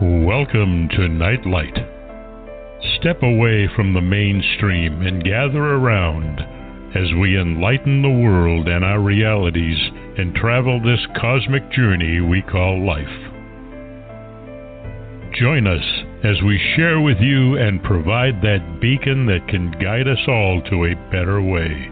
Welcome to Nightlight. Step away from the mainstream and gather around as we enlighten the world and our realities and travel this cosmic journey we call life. Join us as we share with you and provide that beacon that can guide us all to a better way.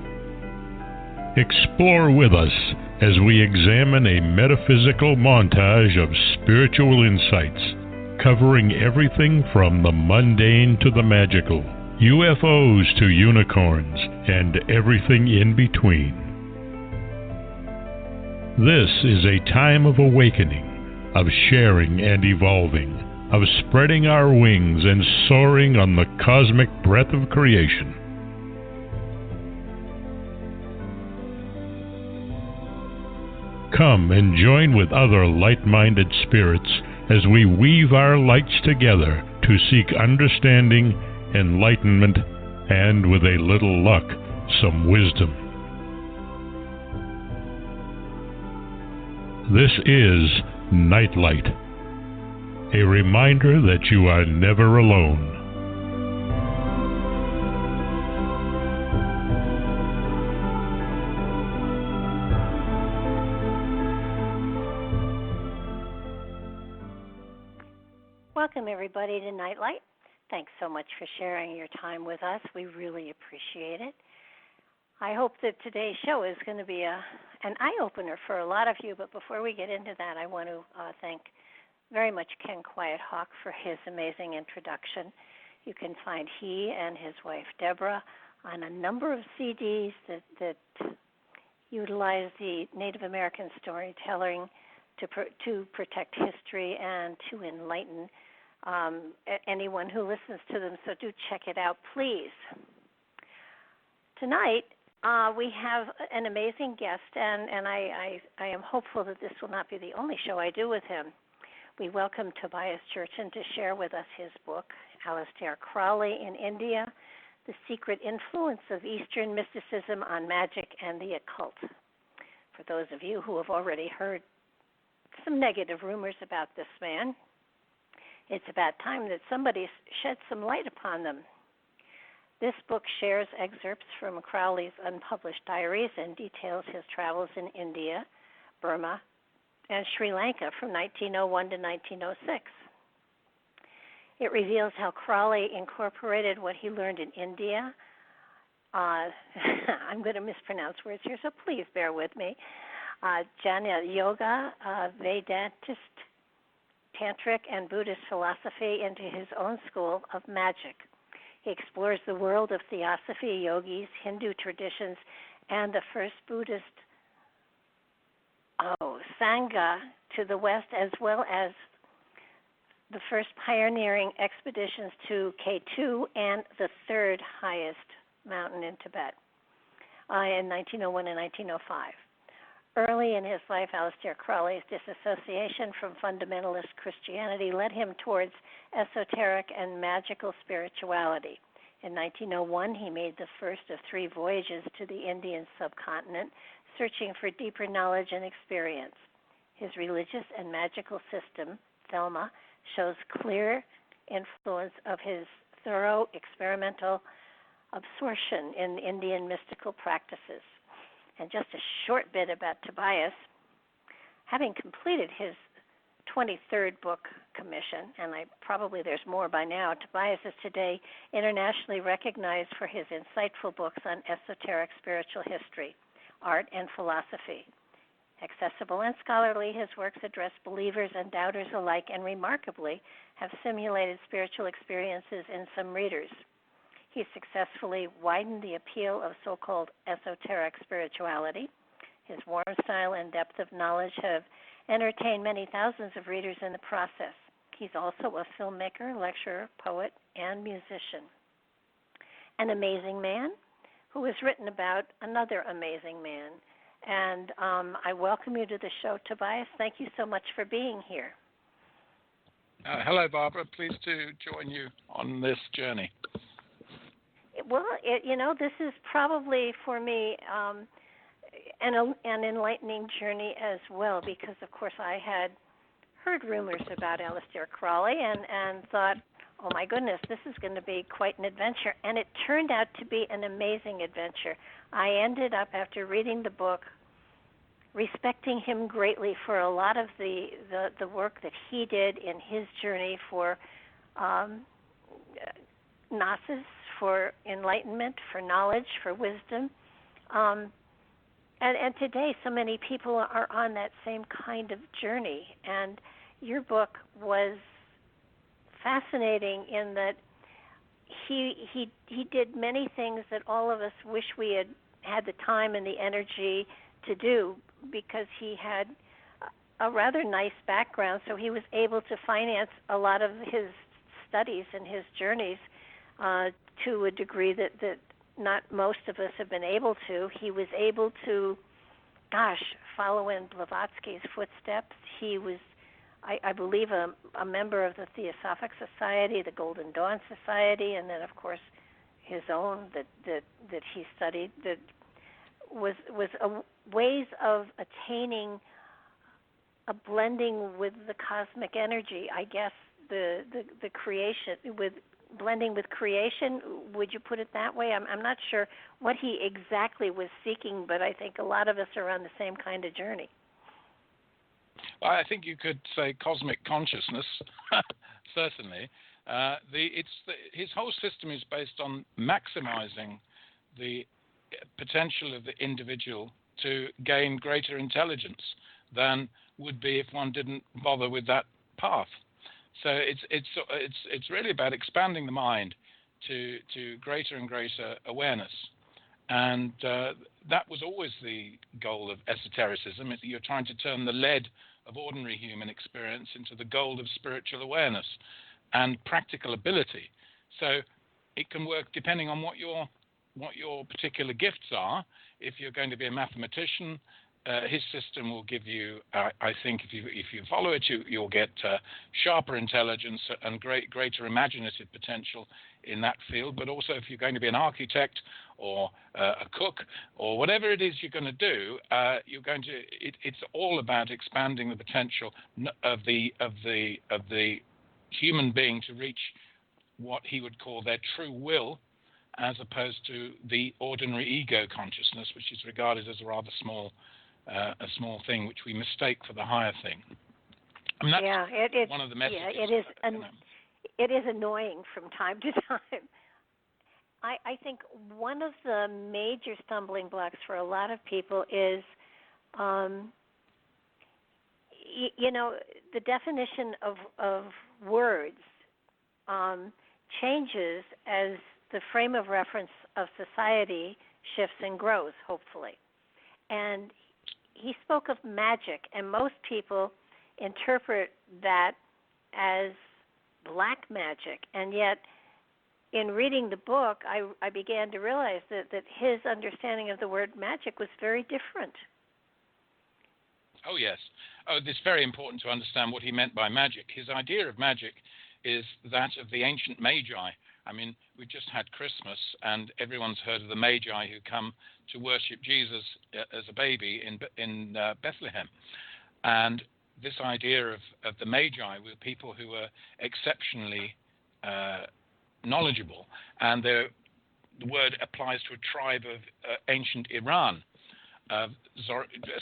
Explore with us as we examine a metaphysical montage of spiritual insights, covering everything from the mundane to the magical, UFOs to unicorns, and everything in between. This is a time of awakening, of sharing and evolving, of spreading our wings and soaring on the cosmic breath of creation. Come and join with other light-minded spirits as we weave our lights together to seek understanding, enlightenment, and, with a little luck, some wisdom. This is Nightlight, a reminder that you are never alone. Welcome, everybody, to Nightlight. Thanks so much for sharing your time with us. We really appreciate it. I hope that today's show is going to be an eye-opener for a lot of you, but before we get into that, I want to thank very much Ken Quiethawk for his amazing introduction. You can find he and his wife, Deborah, on a number of CDs that utilize the Native American storytelling to protect history and to enlighten anyone who listens to them, so do check it out, please. Tonight, we have an amazing guest, and I am hopeful that this will not be the only show I do with him. We welcome Tobias Churton to share with us his book, Aleister Crowley in India, The Secret Influence of Eastern Mysticism on Magick and the Occult. For those of you who have already heard some negative rumors about this man, it's about time that somebody shed some light upon them. This book shares excerpts from Crowley's unpublished diaries and details his travels in India, Burma, and Sri Lanka from 1901 to 1906. It reveals how Crowley incorporated what he learned in India. I'm going to mispronounce words here, so please bear with me. Jnana yoga, Vedantist, Tantric, and Buddhist philosophy into his own school of Magick. He explores the world of Theosophy, yogis, Hindu traditions, and the first Buddhist sangha to the west, as well as the first pioneering expeditions to K2 and the third highest mountain in Tibet in 1901 and 1905. Early in his life, Aleister Crowley's disassociation from fundamentalist Christianity led him towards esoteric and magical spirituality. In 1901, he made the first of 3 voyages to the Indian subcontinent, searching for deeper knowledge and experience. His religious and magical system, Thelema, shows clear influence of his thorough experimental absorption in Indian mystical practices. And just a short bit about Tobias. Having completed his 23rd book commission, and there's more by now, Tobias is today internationally recognized for his insightful books on esoteric spiritual history, art, and philosophy. Accessible and scholarly, his works address believers and doubters alike, and remarkably have simulated spiritual experiences in some readers. He successfully widened the appeal of so-called esoteric spirituality. His warm style and depth of knowledge have entertained many thousands of readers in the process. He's also a filmmaker, lecturer, poet, and musician. An amazing man who has written about another amazing man. And I welcome you to the show, Tobias. Thank you so much for being here. Hello, Barbara. Pleased to join you on this journey. Well, this is probably for me an enlightening journey as well, because, of course, I had heard rumors about Aleister Crowley and thought, oh my goodness, this is going to be quite an adventure. And it turned out to be an amazing adventure. I ended up, after reading the book, respecting him greatly for a lot of the work that he did in his journey for gnosis, for enlightenment, for knowledge, for wisdom. And today, so many people are on that same kind of journey. And your book was fascinating in that he did many things that all of us wish we had the time and the energy to do, because he had a rather nice background, so he was able to finance a lot of his studies and his journeys to a degree that not most of us have been able to. He was able to, follow in Blavatsky's footsteps. He was, I believe, a member of the Theosophic Society, the Golden Dawn Society, and then, of course, his own that he studied, that was ways of attaining a blending with the cosmic energy. I guess the creation, with blending with creation, would you put it that way? I'm not sure what he exactly was seeking, but I think a lot of us are on the same kind of journey. Well, I think you could say cosmic consciousness, certainly. His whole system is based on maximizing the potential of the individual to gain greater intelligence than would be if one didn't bother with that path. So it's really about expanding the mind to greater and greater awareness, and that was always the goal of esotericism. You're trying to turn the lead of ordinary human experience into the gold of spiritual awareness and practical ability. So it can work depending on what your particular gifts are. If you're going to be a mathematician, his system will give you, I think, if you follow it, you'll get sharper intelligence and greater imaginative potential in that field. But also, if you're going to be an architect or a cook or whatever it is you're going to do, it's all about expanding the potential of the human being to reach what he would call their true will, as opposed to the ordinary ego consciousness, which is regarded as a rather small thing, which we mistake for the higher thing. I mean, that's one of the messages. Yeah, it is annoying from time to time. I think one of the major stumbling blocks for a lot of people is, the definition of words changes as the frame of reference of society shifts and grows, hopefully. And he spoke of magic, and most people interpret that as black magic. And yet, in reading the book, I began to realize that his understanding of the word magic was very different. Oh, yes. Oh, it's very important to understand what he meant by magic. His idea of magic is that of the ancient magi. I mean, we just had Christmas, and everyone's heard of the Magi who come to worship Jesus as a baby in Bethlehem. And this idea of the Magi were people who were exceptionally knowledgeable, and the word applies to a tribe of ancient Iran,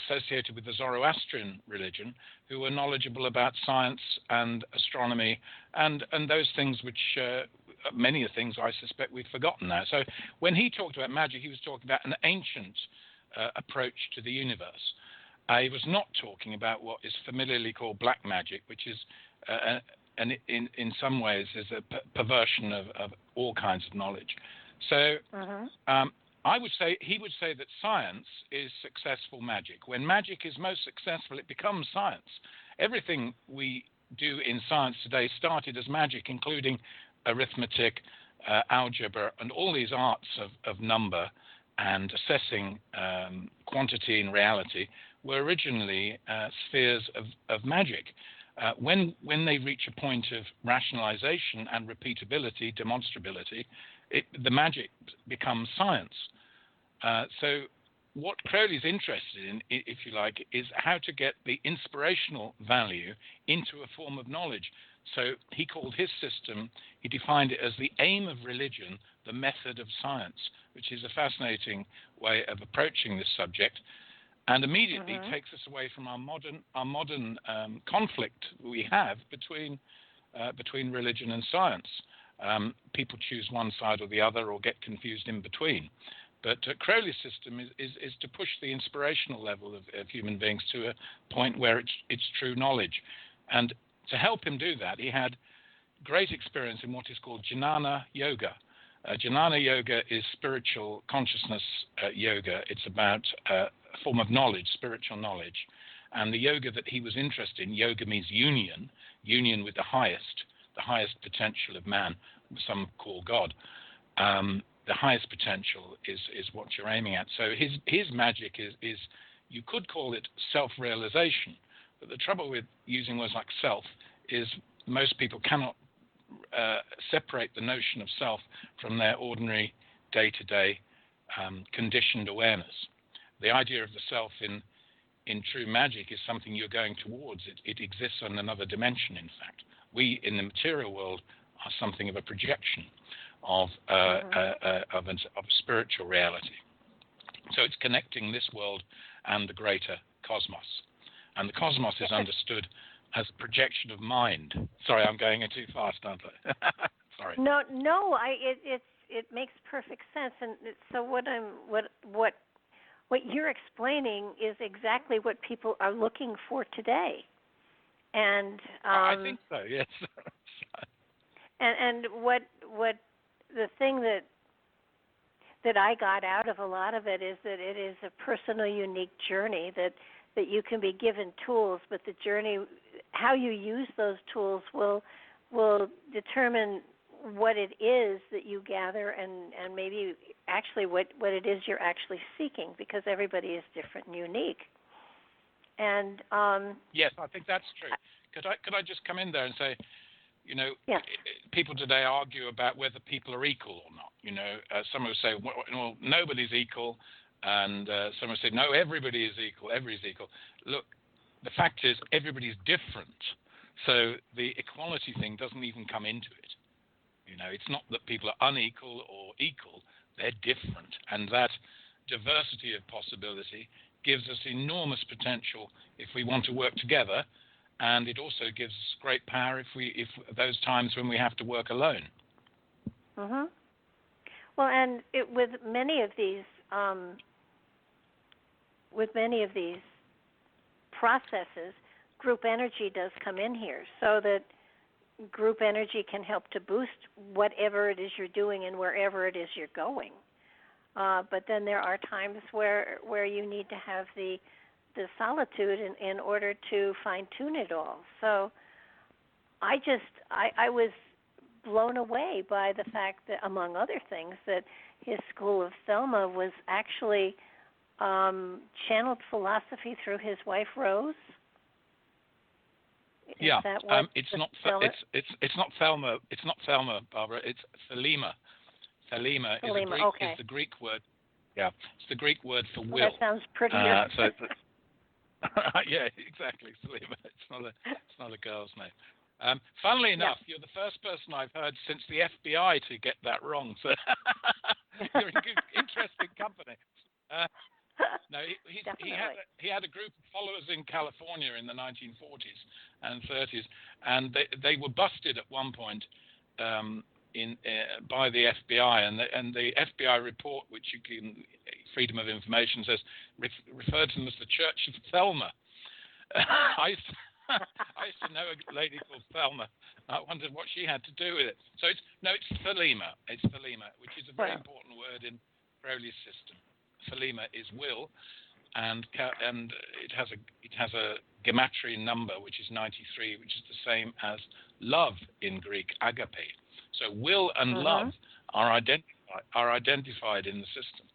associated with the Zoroastrian religion, who were knowledgeable about science and astronomy and those things which many of the things I suspect we've forgotten now. So when he talked about magic, he was talking about an ancient approach to the universe. He was not talking about what is familiarly called black magic, which is, in some ways, is a perversion of all kinds of knowledge. So he would say that science is successful magic. When magic is most successful, it becomes science. Everything we do in science today started as magic, including arithmetic, algebra, and all these arts of number and assessing quantity and reality were originally spheres of magic. When they reach a point of rationalization and repeatability, demonstrability, the magic becomes science. So what Crowley's interested in, if you like, is how to get the inspirational value into a form of knowledge. So he called his system, he defined it as the aim of religion, the method of science, which is a fascinating way of approaching this subject, and immediately takes us away from our modern conflict we have between religion and science. People choose one side or the other, or get confused in between. But Crowley's system is to push the inspirational level of human beings to a point where it's true knowledge. And to help him do that, he had great experience in what is called jnana yoga. Jnana yoga is spiritual consciousness yoga. It's about a form of knowledge, spiritual knowledge. And the yoga that he was interested in, yoga means union with the highest potential of man, some call God. The highest potential is what you're aiming at. So his magic is you could call it self-realization, but the trouble with using words like self is most people cannot separate the notion of self from their ordinary day-to-day conditioned awareness. The idea of the self in true magic is something you're going towards. It exists on another dimension, in fact. We, in the material world, are something of a projection of a spiritual reality. So it's connecting this world and the greater cosmos. And the cosmos is understood as a projection of mind. Sorry, I'm going in too fast, aren't I? Sorry. No, it makes perfect sense. And so what you're explaining is exactly what people are looking for today. And I think so. Yes. and what the thing that I got out of a lot of it is that it is a personal, unique journey that you can be given tools, but the journey, how you use those tools will determine what it is that you gather and maybe actually what it is you're actually seeking, because everybody is different and unique. And yes, I think that's true. Could I just come in there and say, you know, yes. People today argue about whether people are equal or not. You know, some will say, well, nobody's equal, and some will say, no, everybody is equal. Everybody's equal. Look, the fact is, everybody's different. So the equality thing doesn't even come into it. You know, it's not that people are unequal or equal. They're different, and that diversity of possibility gives us enormous potential if we want to work together, and it also gives us great power if those times when we have to work alone. Mhm. Well, and with many of these processes, group energy does come in here, so that group energy can help to boost whatever it is you're doing and wherever it is you're going. But then there are times where you need to have the solitude in order to fine-tune it all. So I was blown away by the fact that, among other things, that his school of Thelema was actually channeled philosophy through his wife Rose. Yeah, it's not Thelema. It's not Thelema, Barbara. It's Thelema. Thelema is the Greek word. Yeah, it's the Greek word for will. That sounds prettier. Yeah, exactly. Thelema. It's not a girl's name. Funnily enough, you're the first person I've heard since the FBI to get that wrong. So you're in good, interesting company. No, he had a group of followers in California in the 1940s and 30s, and they were busted at one point by the FBI, and the FBI report, which you can, Freedom of Information says, referred to them as the Church of Thelema. I used to know a lady called Thelema. I wondered what she had to do with it. So it's Thelema. It's Thelema, which is a very important word in Crowley's system. Thelema is will, and it has a gematria number, which is 93, which is the same as love in Greek, agape. So will and love are identified in the system,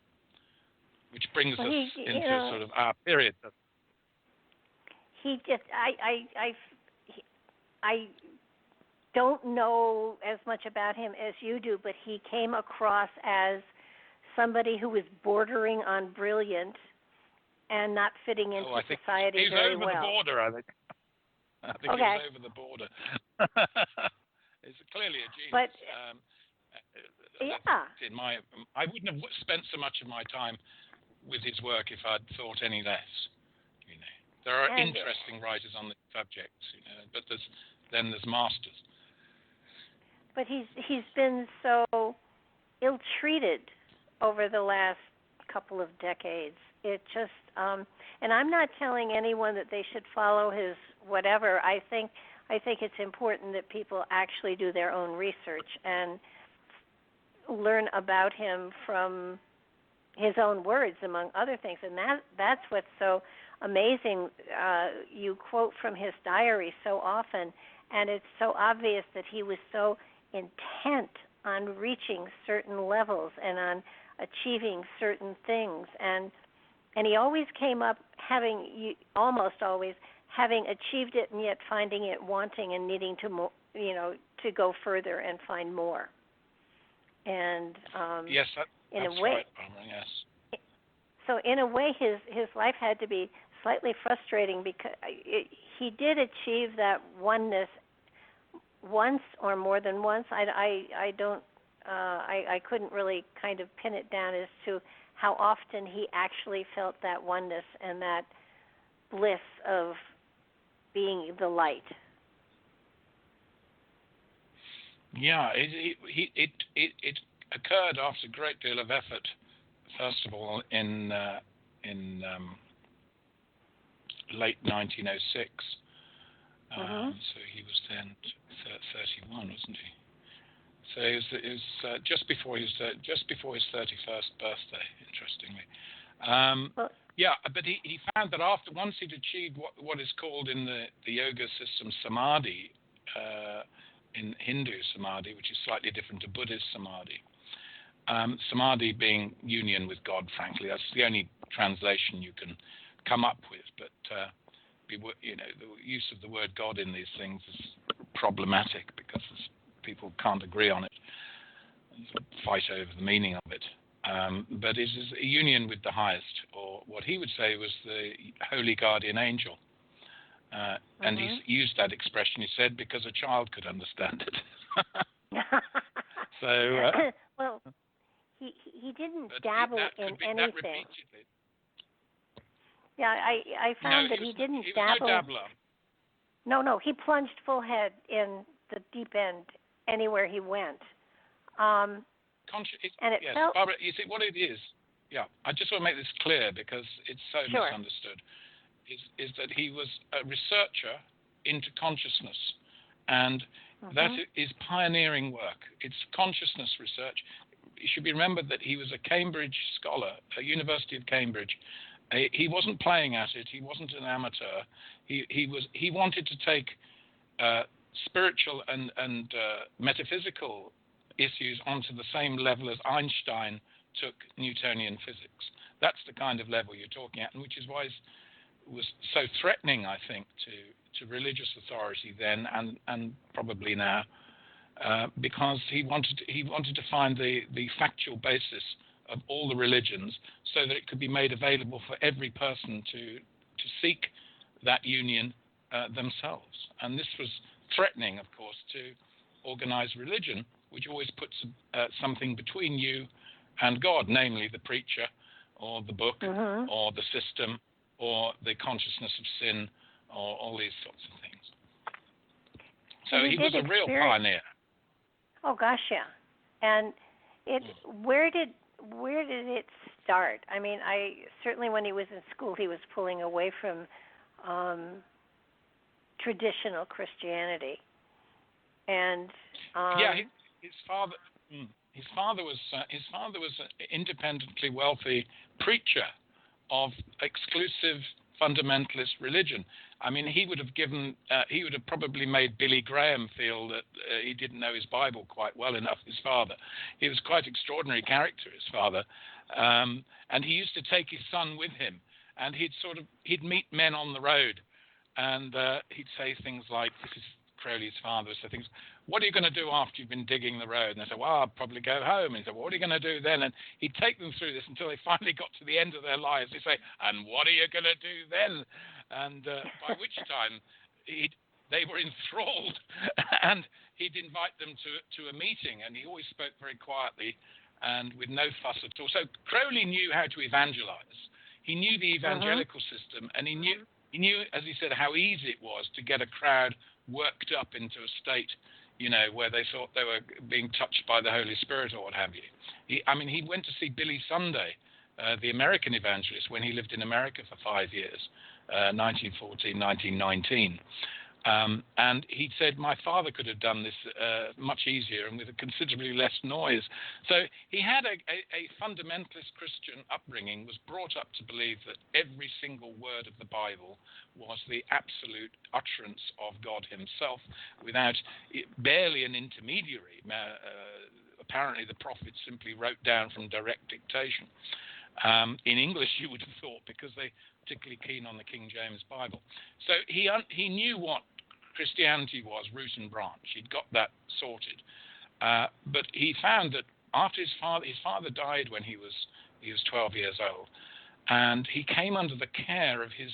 which brings us into sort of our period. I don't know as much about him as you do, but he came across as somebody who was bordering on brilliant, and not fitting into society very well. He's over the border, I think. I think okay. he's over the border. It's clearly a genius. But, I wouldn't have spent so much of my time with his work if I'd thought any less. You know, there are interesting writers on the subject, you know, but there's masters. But he's been so ill-treated over the last couple of decades. It just, and I'm not telling anyone that they should follow his whatever. I think it's important that people actually do their own research and learn about him from his own words, among other things. And that's what's so amazing. You quote from his diary so often, and it's so obvious that he was so intent on reaching certain levels and on achieving certain things. And he always came up almost always having achieved it and yet finding it wanting and needing to, to go further and find more. And yes, in that's a way, right, Barbara, yes. So in a way, his life had to be slightly frustrating because he did achieve that oneness once or more than once. I couldn't really kind of pin it down as to how often he actually felt that oneness and that bliss of being the light. Yeah, it occurred after a great deal of effort. First of all, in late 1906. So he was then 31, wasn't he? So it was just before his 31st birthday. Interestingly, but he found that once he'd achieved what is called in the yoga system Samadhi, in Hindu Samadhi, which is slightly different to Buddhist Samadhi. Samadhi being union with God, frankly, that's the only translation you can come up with. But the use of the word God in these things is problematic because people can't agree on it, fight over the meaning of it. But it is a union with the highest, or what he would say was the holy guardian angel. And he used that expression, he said, because a child could understand it. So, well, he didn't dabble in anything. Yeah, I found that he didn't dabble. No dabbler. No, he plunged full head in the deep end anywhere he went. And it felt. Barbara, you see what it is. Yeah, I just want to make this clear because it's so misunderstood. Is that he was a researcher into consciousness, and that is pioneering work. It's consciousness research. It should be remembered that he was a Cambridge scholar, a University of Cambridge. He wasn't playing at it. He wasn't an amateur. He wanted to take spiritual and metaphysical issues onto the same level as Einstein took Newtonian physics. That's the kind of level you're talking at, and which is why it was so threatening, I think, to religious authority then and probably now, because he wanted to find the factual basis of all the religions so that it could be made available for every person to seek that union themselves. And this was threatening, of course, to organized religion, which always puts something between you and God, namely the preacher or the book or the system or the consciousness of sin or all these sorts of things. So he was a real pioneer. Oh gosh, yeah. And where did it start? I mean, certainly when he was in school, he was pulling away from traditional Christianity, and his father was an independently wealthy preacher of exclusive fundamentalist religion. I mean, he would have probably made Billy Graham feel that he didn't know his Bible quite well enough, his father. He was quite extraordinary character, his father. And he used to take his son with him, and he'd meet men on the road, and he'd say things like, this is Crowley's father would say things, what are you going to do after you've been digging the road? And they said, well, I'll probably go home. And he said, well, what are you going to do then? And he'd take them through this until they finally got to the end of their lives. He'd say, and what are you going to do then? And by which time they were enthralled, and he'd invite them to a meeting, and he always spoke very quietly and with no fuss at all. So Crowley knew how to evangelize. He knew the evangelical system, and he knew, as he said, how easy it was to get a crowd worked up into a state, where they thought they were being touched by the Holy Spirit or what have you. He went to see Billy Sunday, the American evangelist, when he lived in America for 5 years, 1914, 1919. And he said, my father could have done this much easier and with a considerably less noise. So he had a fundamentalist Christian upbringing, was brought up to believe that every single word of the Bible was the absolute utterance of God himself, without barely an intermediary. Apparently the prophets simply wrote down from direct dictation. In English, you would have thought, because they particularly keen on the King James Bible. So he knew what Christianity was, root and branch. He'd got that sorted. But he found that after his father died when he was 12 years old, and he came under the care of his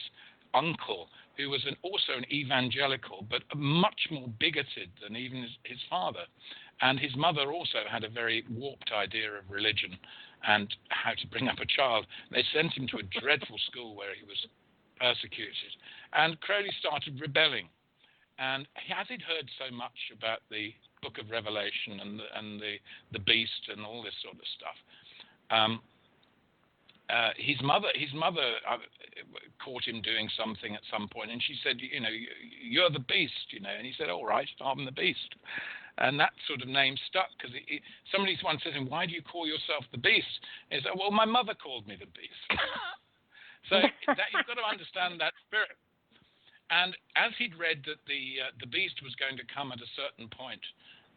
uncle, who was also an evangelical, but much more bigoted than even his father. And his mother also had a very warped idea of religion and how to bring up a child. They sent him to a dreadful school where he was persecuted. And Crowley started rebelling. And as he'd heard so much about the Book of Revelation and the beast and all this sort of stuff, his mother caught him doing something at some point, and she said, you're the beast, and he said, all right, I'm the beast. And that sort of name stuck, because somebody once said to him, why do you call yourself the beast? And he said, well, my mother called me the beast. So you've got to understand that spirit. And as he'd read that the beast was going to come at a certain point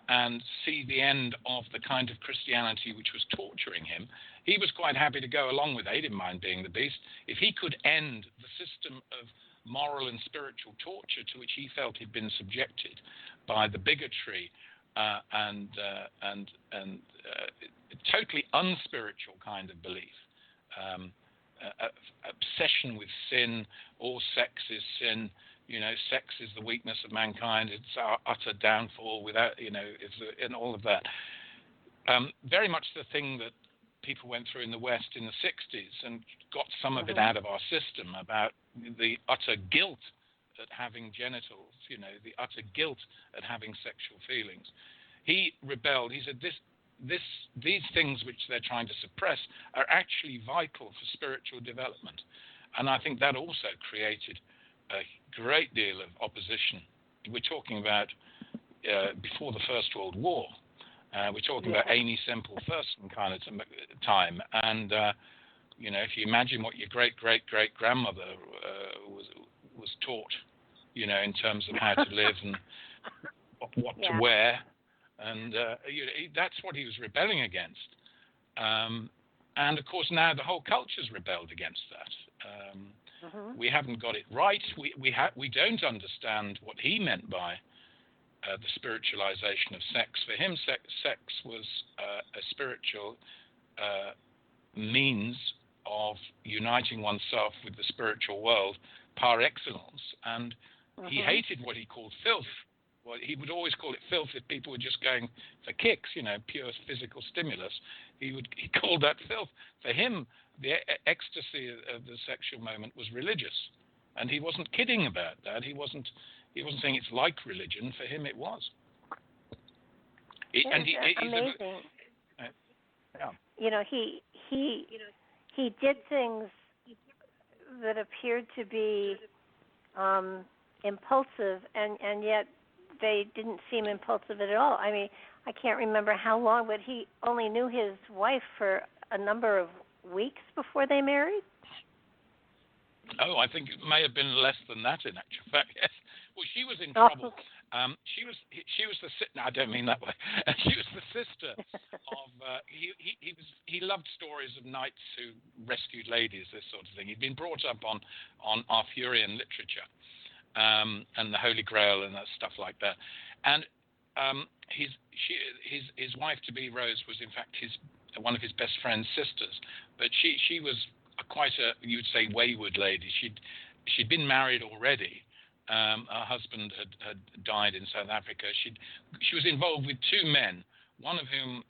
and see the end of the kind of Christianity which was torturing him, he was quite happy to go along with it. He didn't mind being the beast. If he could end the system of moral and spiritual torture to which he felt he'd been subjected by the bigotry and totally unspiritual kind of belief, obsession with sin, all sex is sin, sex is the weakness of mankind, it's our utter downfall without, and all of that. Very much the thing that people went through in the West in the 60s and got some of it out of our system, about the utter guilt at having genitals, the utter guilt at having sexual feelings. He rebelled. He said, these things which they're trying to suppress are actually vital for spiritual development. And I think that also created a great deal of opposition. We're talking about before the First World War. We're talking about Aimee Semple Thurston kind of time. And, if you imagine what your great-great-great-grandmother was taught, in terms of how to live and what to wear. And that's what he was rebelling against. And, of course, now the whole culture's rebelled against that. We haven't got it right. We don't understand what he meant by the spiritualization of sex. For him, sex was a spiritual means of uniting oneself with the spiritual world par excellence. And he hated what he called filth. Well, he would always call it filth if people were just going for kicks, pure physical stimulus. He called that filth. For him, the ecstasy of the sexual moment was religious, and he wasn't kidding about that. He wasn't saying it's like religion. For him, it was. Amazing. He did things that appeared to be impulsive, and yet they didn't seem impulsive at all. I mean, I can't remember how long, but he only knew his wife for a number of weeks before they married. Oh, I think it may have been less than that in actual fact. Yes. Well, she was in trouble. She was the no, I don't mean that way. She was the sister of he loved stories of knights who rescued ladies, this sort of thing. He'd been brought up on Arthurian literature, and the Holy Grail and that stuff like that. And his wife to be, Rose, was in fact one of his best friend's sisters, but she was quite a, you would say, wayward lady. She'd been married already. Her husband had died in South Africa. She was involved with two men, one of whom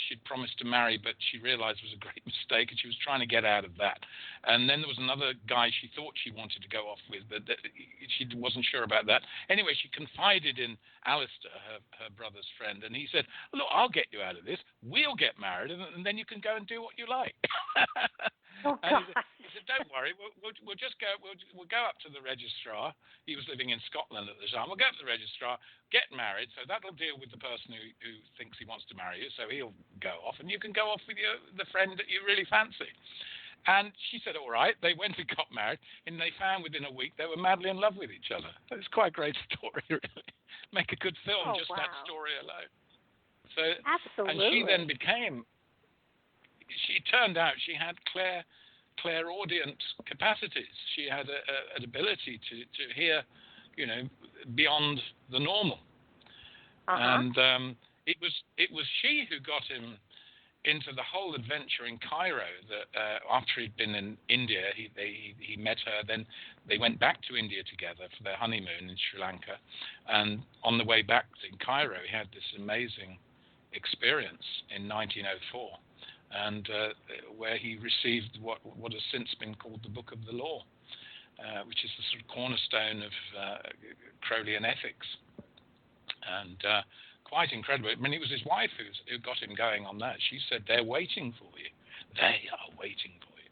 she'd promised to marry, but she realized was a great mistake, and she was trying to get out of that. And then there was another guy she thought she wanted to go off with, but she wasn't sure about that. Anyway, she confided in Alister, her brother's friend, and he said, look, I'll get you out of this. We'll get married, and then you can go and do what you like. Oh, and he said, don't worry, we'll just go. We'll go up to the registrar. He was living in Scotland at the time. We'll go up to the registrar, get married. So that'll deal with the person who thinks he wants to marry you. So he'll go off, and you can go off with the friend that you really fancy. And she said, all right. They went and got married, and they found within a week they were madly in love with each other. It's quite a great story, really. Make a good film, that story alone. So, absolutely. And she then became. She turned out she had clairaudient capacities. She had an ability to hear, beyond the normal. And it was she who got him into the whole adventure in Cairo. That after he'd been in India, he met her. Then they went back to India together for their honeymoon in Sri Lanka. And on the way back in Cairo, he had this amazing experience in 1904. And where he received what has since been called the Book of the Law, which is the sort of cornerstone of Crowleyan ethics. And quite incredible. I mean, it was his wife who got him going on that. She said, they're waiting for you. They are waiting for you.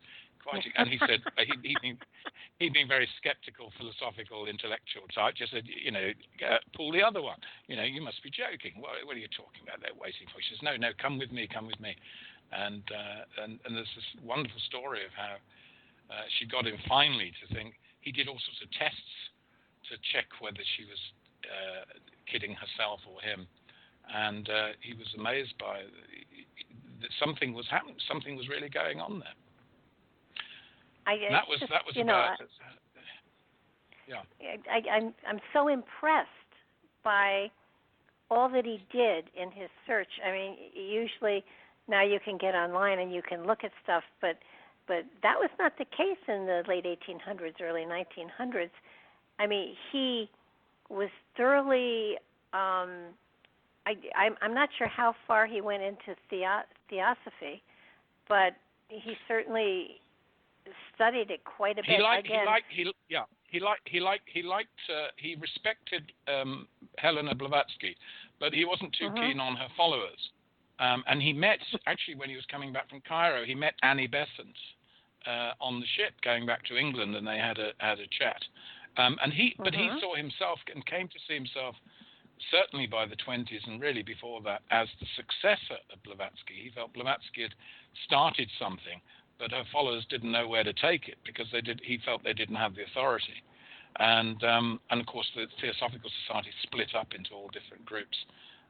And he said, he'd been very skeptical, philosophical, intellectual type, just said, pull the other one. You must be joking. What are you talking about? They're waiting for you. She says, no, come with me, come with me. And there's this wonderful story of how she got him finally to think. He did all sorts of tests to check whether she was kidding herself or him, and he was amazed by that something was happening. Something was really going on there. That was about. I'm so impressed by all that he did in his search. I mean, usually. Now you can get online and you can look at stuff, but that was not the case in the late 1800s, early 1900s. I mean, he was thoroughly. I'm not sure how far he went into Theosophy, but he certainly studied it quite a bit. He respected Helena Blavatsky, but he wasn't too keen on her followers. And he met, actually, when he was coming back from Cairo, he met Annie Besant on the ship going back to England, and they had a chat. But he saw himself and came to see himself, certainly by the 20s and really before that, as the successor of Blavatsky. He felt Blavatsky had started something, but her followers didn't know where to take it because he felt they didn't have the authority. And of course, the Theosophical Society split up into all different groups.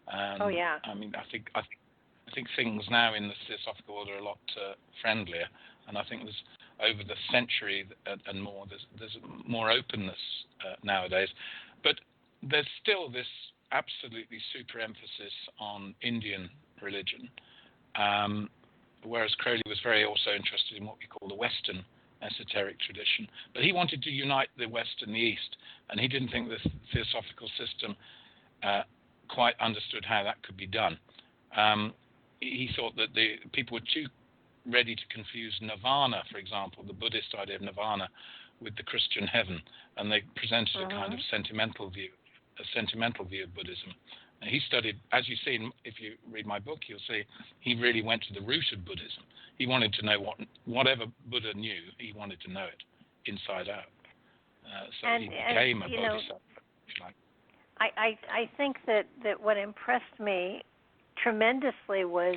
I mean, I think things now in the Theosophical order are a lot friendlier, and I think there's over the century and more, there's more openness nowadays. But there's still this absolutely super emphasis on Indian religion, whereas Crowley was very also interested in what we call the Western esoteric tradition. But he wanted to unite the West and the East, and he didn't think the Theosophical system quite understood how that could be done. He thought that the people were too ready to confuse nirvana, for example, the Buddhist idea of nirvana, with the Christian heaven, and they presented a kind of sentimental view of Buddhism. And he studied, as you've seen, if you read my book, you'll see he really went to the root of Buddhism. He wanted to know whatever Buddha knew, he wanted to know it inside out. He became a bodhisattva. I think that what impressed me tremendously was,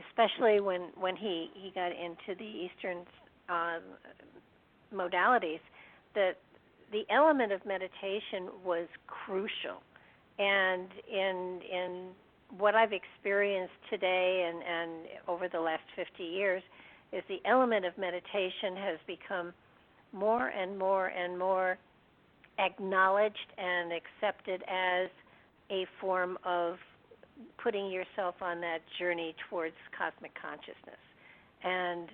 especially when he got into the Eastern modalities, that the element of meditation was crucial. And in what I've experienced today and over the last 50 years is the element of meditation has become more and more and more acknowledged and accepted as a form of putting yourself on that journey towards cosmic consciousness. And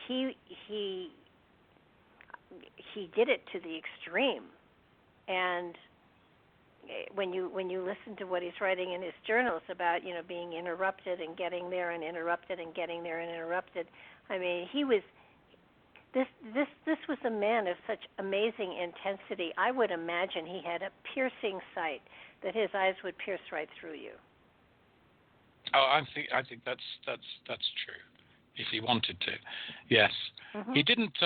he did it to the extreme. And when you listen to what he's writing in his journals about, being interrupted and getting there and interrupted and getting there and interrupted, I mean, he was this was a man of such amazing intensity. I would imagine he had a piercing sight, that his eyes would pierce right through you. Oh, I think that's true. If he wanted to, yes. Mm-hmm. He didn't.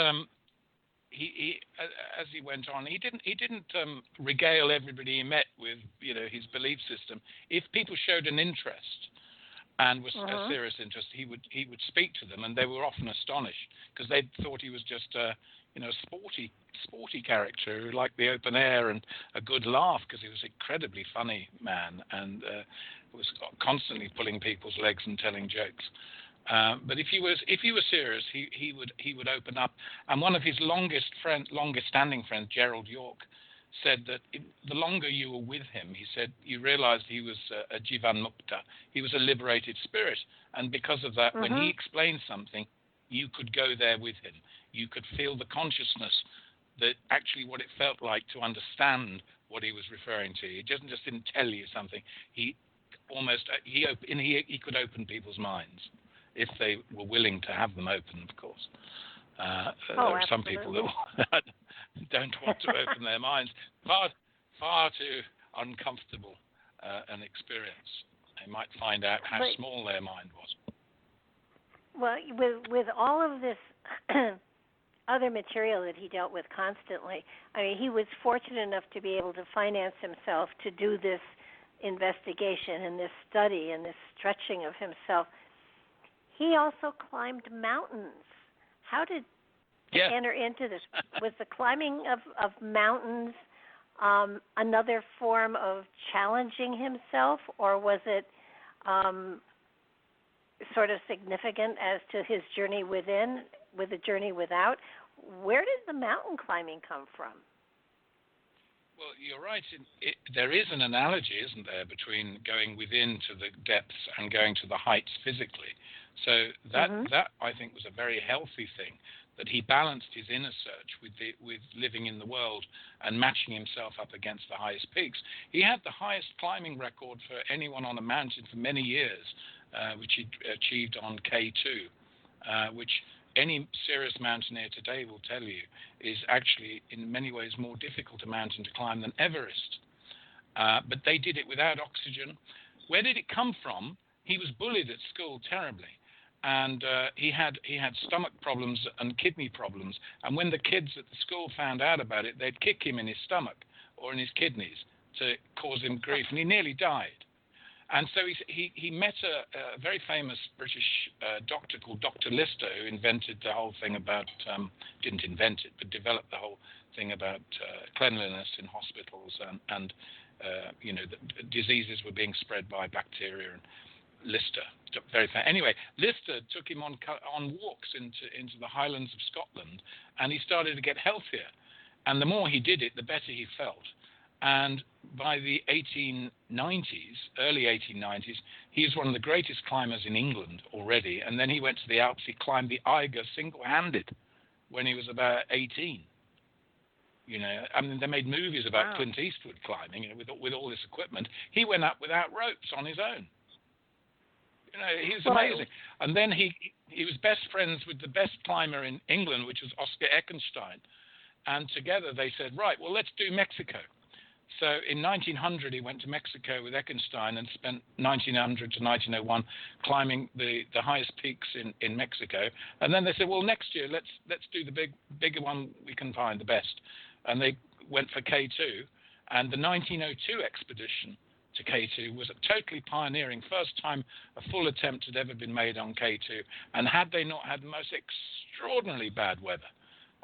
He as he went on, he didn't regale everybody he met with his belief system. If people showed an interest and was a serious interest, he would speak to them, and they were often astonished because they thought he was just a sporty character who liked the open air and a good laugh, because he was an incredibly funny man and was constantly pulling people's legs and telling jokes. But if he was serious, he would open up. And one of his longest standing friends, Gerald York, said that the longer you were with him, he said, you realized he was a Jivan Mukta. He was a liberated spirit. And because of that, when he explained something, you could go there with him. You could feel the consciousness that actually what it felt like to understand what he was referring to. He didn't tell you something. He could open people's minds, if they were willing to have them open, of course. There are some people that don't want to open their minds. Far too uncomfortable an experience. They might find out how small their mind was. Well, with all of this other material that he dealt with constantly, I mean, he was fortunate enough to be able to finance himself to do this investigation and this study and this stretching of himself. He also climbed mountains. How did he enter into this? Was the climbing of mountains another form of challenging himself, or was it sort of significant as to his journey within, with the journey without? Where did the mountain climbing come from? Well, you're right. There is an analogy, isn't there, between going within to the depths and going to the heights physically. So that I think was a very healthy thing, that he balanced his inner search with living in the world and matching himself up against the highest peaks. He had the highest climbing record for anyone on a mountain for many years, which he achieved on K2, which any serious mountaineer today will tell you is actually in many ways more difficult a mountain to climb than Everest. But they did it without oxygen. Where did it come from? He was bullied at school terribly. And he had stomach problems and kidney problems. And when the kids at the school found out about it, they'd kick him in his stomach or in his kidneys to cause him grief. And he nearly died. And so he met a very famous British doctor called Dr. Lister, who invented the whole thing about, didn't invent it, but developed the whole thing about cleanliness in hospitals and the diseases were being spread by bacteria. And Lister, very fair. Anyway, Lister took him on walks into the Highlands of Scotland, and he started to get healthier. And the more he did it, the better he felt. And by the 1890s, early 1890s, he was one of the greatest climbers in England already. And then he went to the Alps. He climbed the Eiger single-handed when he was about 18. I mean, they made movies about Clint Eastwood climbing, with all this equipment. He went up without ropes on his own. He was amazing. And then he was best friends with the best climber in England, which was Oscar Eckenstein. And together they said, right, well, let's do Mexico. So in 1900, he went to Mexico with Eckenstein and spent 1900 to 1901 climbing the highest peaks in Mexico. And then they said, well, next year, let's do the bigger one we can find, the best. And they went for K2. And the 1902 expedition to K2 was a totally pioneering, first time a full attempt had ever been made on K2. And had they not had the most extraordinarily bad weather,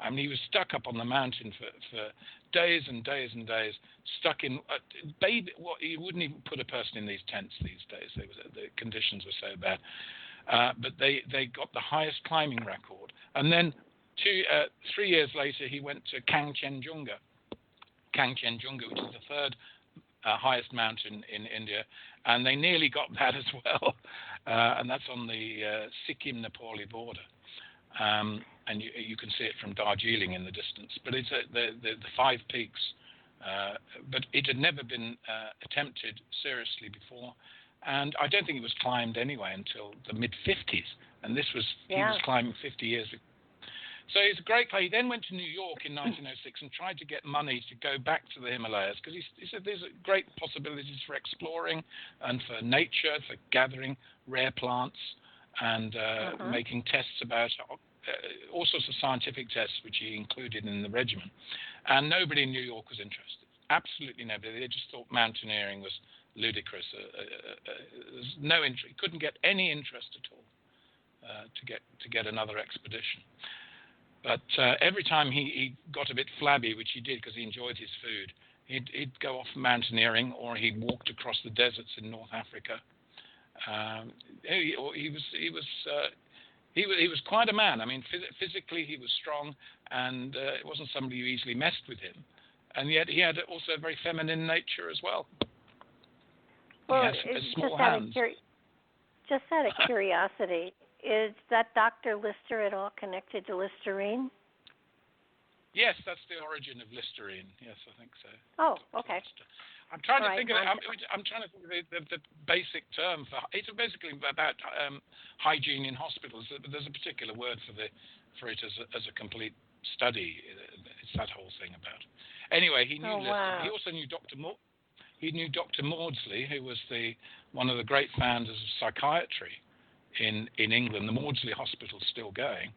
I mean, he was stuck up on the mountain for days and days and days, stuck in you wouldn't even put a person in these tents these days. The conditions were so bad. But they got the highest climbing record. And then 3 years later, he went to Kangchenjunga, Kangchenjunga, which is the third highest mountain in India, and they nearly got that as well, and that's on the Sikkim-Nepali border. And you can see it from Darjeeling in the distance. But it's the 5 peaks. But it had never been attempted seriously before. And I don't think it was climbed anyway until the mid-50s. And this was, he was climbing 50 years ago. So he's a great guy. He then went to New York in 1906 and tried to get money to go back to the Himalayas, because he said there's great possibilities for exploring and for nature, for gathering rare plants and making tests about all sorts of scientific tests, which he included in the regimen. And nobody in New York was interested. Absolutely nobody. They just thought mountaineering was ludicrous. There's no interest. He couldn't get any interest at all to get another expedition. But every time he got a bit flabby, which he did because he enjoyed his food, he'd go off mountaineering, or he walked across the deserts in North Africa. He was quite a man. I mean, physically he was strong, and it wasn't somebody who easily messed with him. And yet he had also a very feminine nature as well. Well, he has small just hands. Just out of curiosity, is that Dr. Lister at all connected to Listerine? Yes, that's the origin of Listerine. Yes, I think so. Oh, okay. I'm trying to think of it. I'm trying to think of the basic term for it's basically about hygiene in hospitals. There's a particular word for it as a complete study. It's that whole thing about. Anyway, he knew Lister. He also knew He knew Dr. Maudsley, who was one of the great founders of psychiatry in England. The Maudsley Hospital's still going.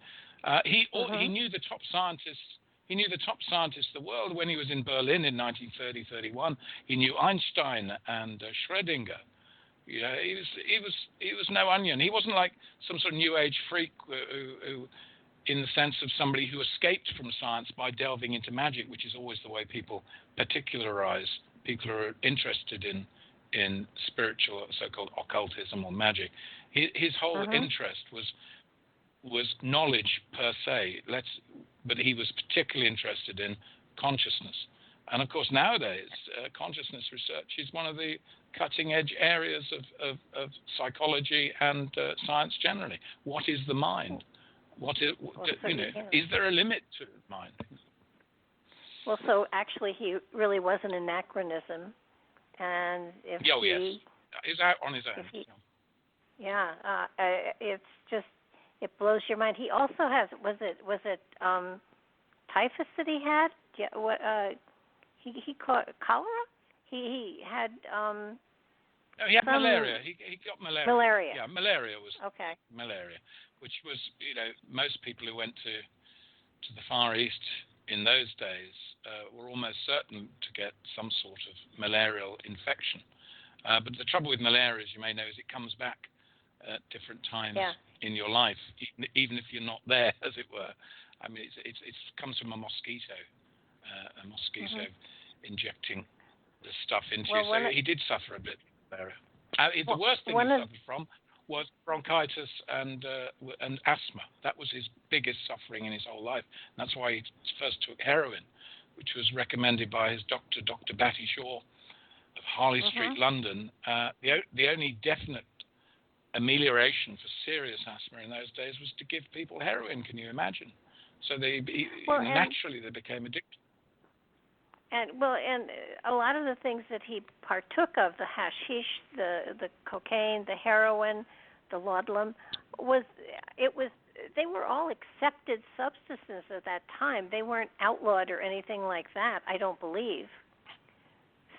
He knew the top scientists. He knew the top scientists of the world when he was in Berlin in 1930-31. He knew Einstein and Schrödinger. You know, he was no onion. He wasn't like some sort of New Age freak who in the sense of somebody who escaped from science by delving into magic, which is always the way people particularize. People who are interested in spiritual, so-called occultism or magic. His whole interest was knowledge per se. But he was particularly interested in consciousness. And of course, nowadays, consciousness research is one of the cutting-edge areas of psychology and science generally. What is the mind? Is there a limit to the mind? Well, so actually, he really was an anachronism, and if yes, he's out on his own. It's just it blows your mind. He also has was it typhus that he had? Yeah, what he caught cholera? He had no, he had malaria. He got malaria. Malaria. Yeah, malaria was malaria, which was most people who went to the Far East in those days were almost certain to get some sort of malarial infection. But the trouble with malaria, as you may know, is it comes back at different times in your life, even if you're not there, as it were. I mean, it comes from a mosquito injecting the stuff into you. So he did suffer a bit of malaria. The worst thing he suffered from was bronchitis and asthma. That was his biggest suffering in his whole life. And that's why he first took heroin, which was recommended by his doctor, Dr. Batty Shaw of Harley Street, London. The only definite amelioration for serious asthma in those days was to give people heroin. Can you imagine? So naturally they became addicted. And a lot of the things that he partook of, the hashish, the cocaine, the heroin, the laudanum, they were all accepted substances at that time. They weren't outlawed or anything like that, I don't believe.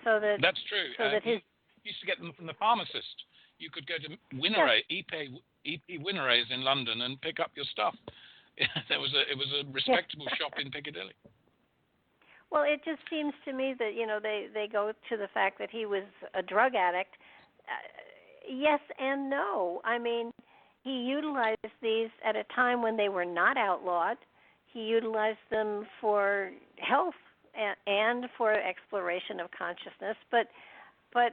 That's true. He used to get them from the pharmacist. You could go to Winneray, EP Winneray's in London and pick up your stuff. It was a respectable shop in Piccadilly. Well, it just seems to me that, they go to the fact that he was a drug addict. Yes and no. I mean, he utilized these at a time when they were not outlawed. He utilized them for health and for exploration of consciousness, but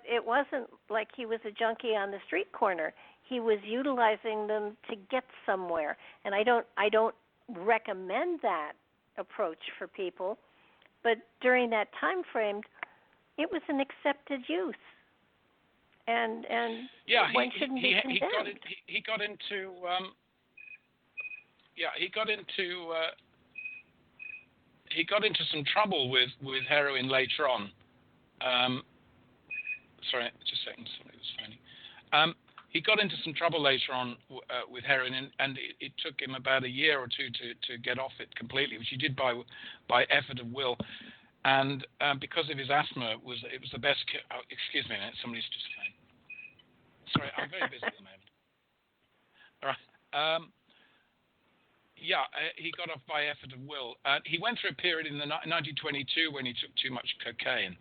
it wasn't like he was a junkie on the street corner. He was utilizing them to get somewhere, and I don't recommend that approach for people. but during that time frame, it was an accepted use, and one shouldn't be condemned. He got into some trouble with heroin later on. Sorry, just a second. Somebody was phoning. He got into some trouble later on with heroin, and it took him about a year or two to get off it completely, which he did by effort of will. And because of his asthma, it was the best. Excuse me a minute, somebody's just phoning. Sorry, I'm very busy at the moment. All right. He got off by effort of will. He went through a period in 1922 when he took too much cocaine,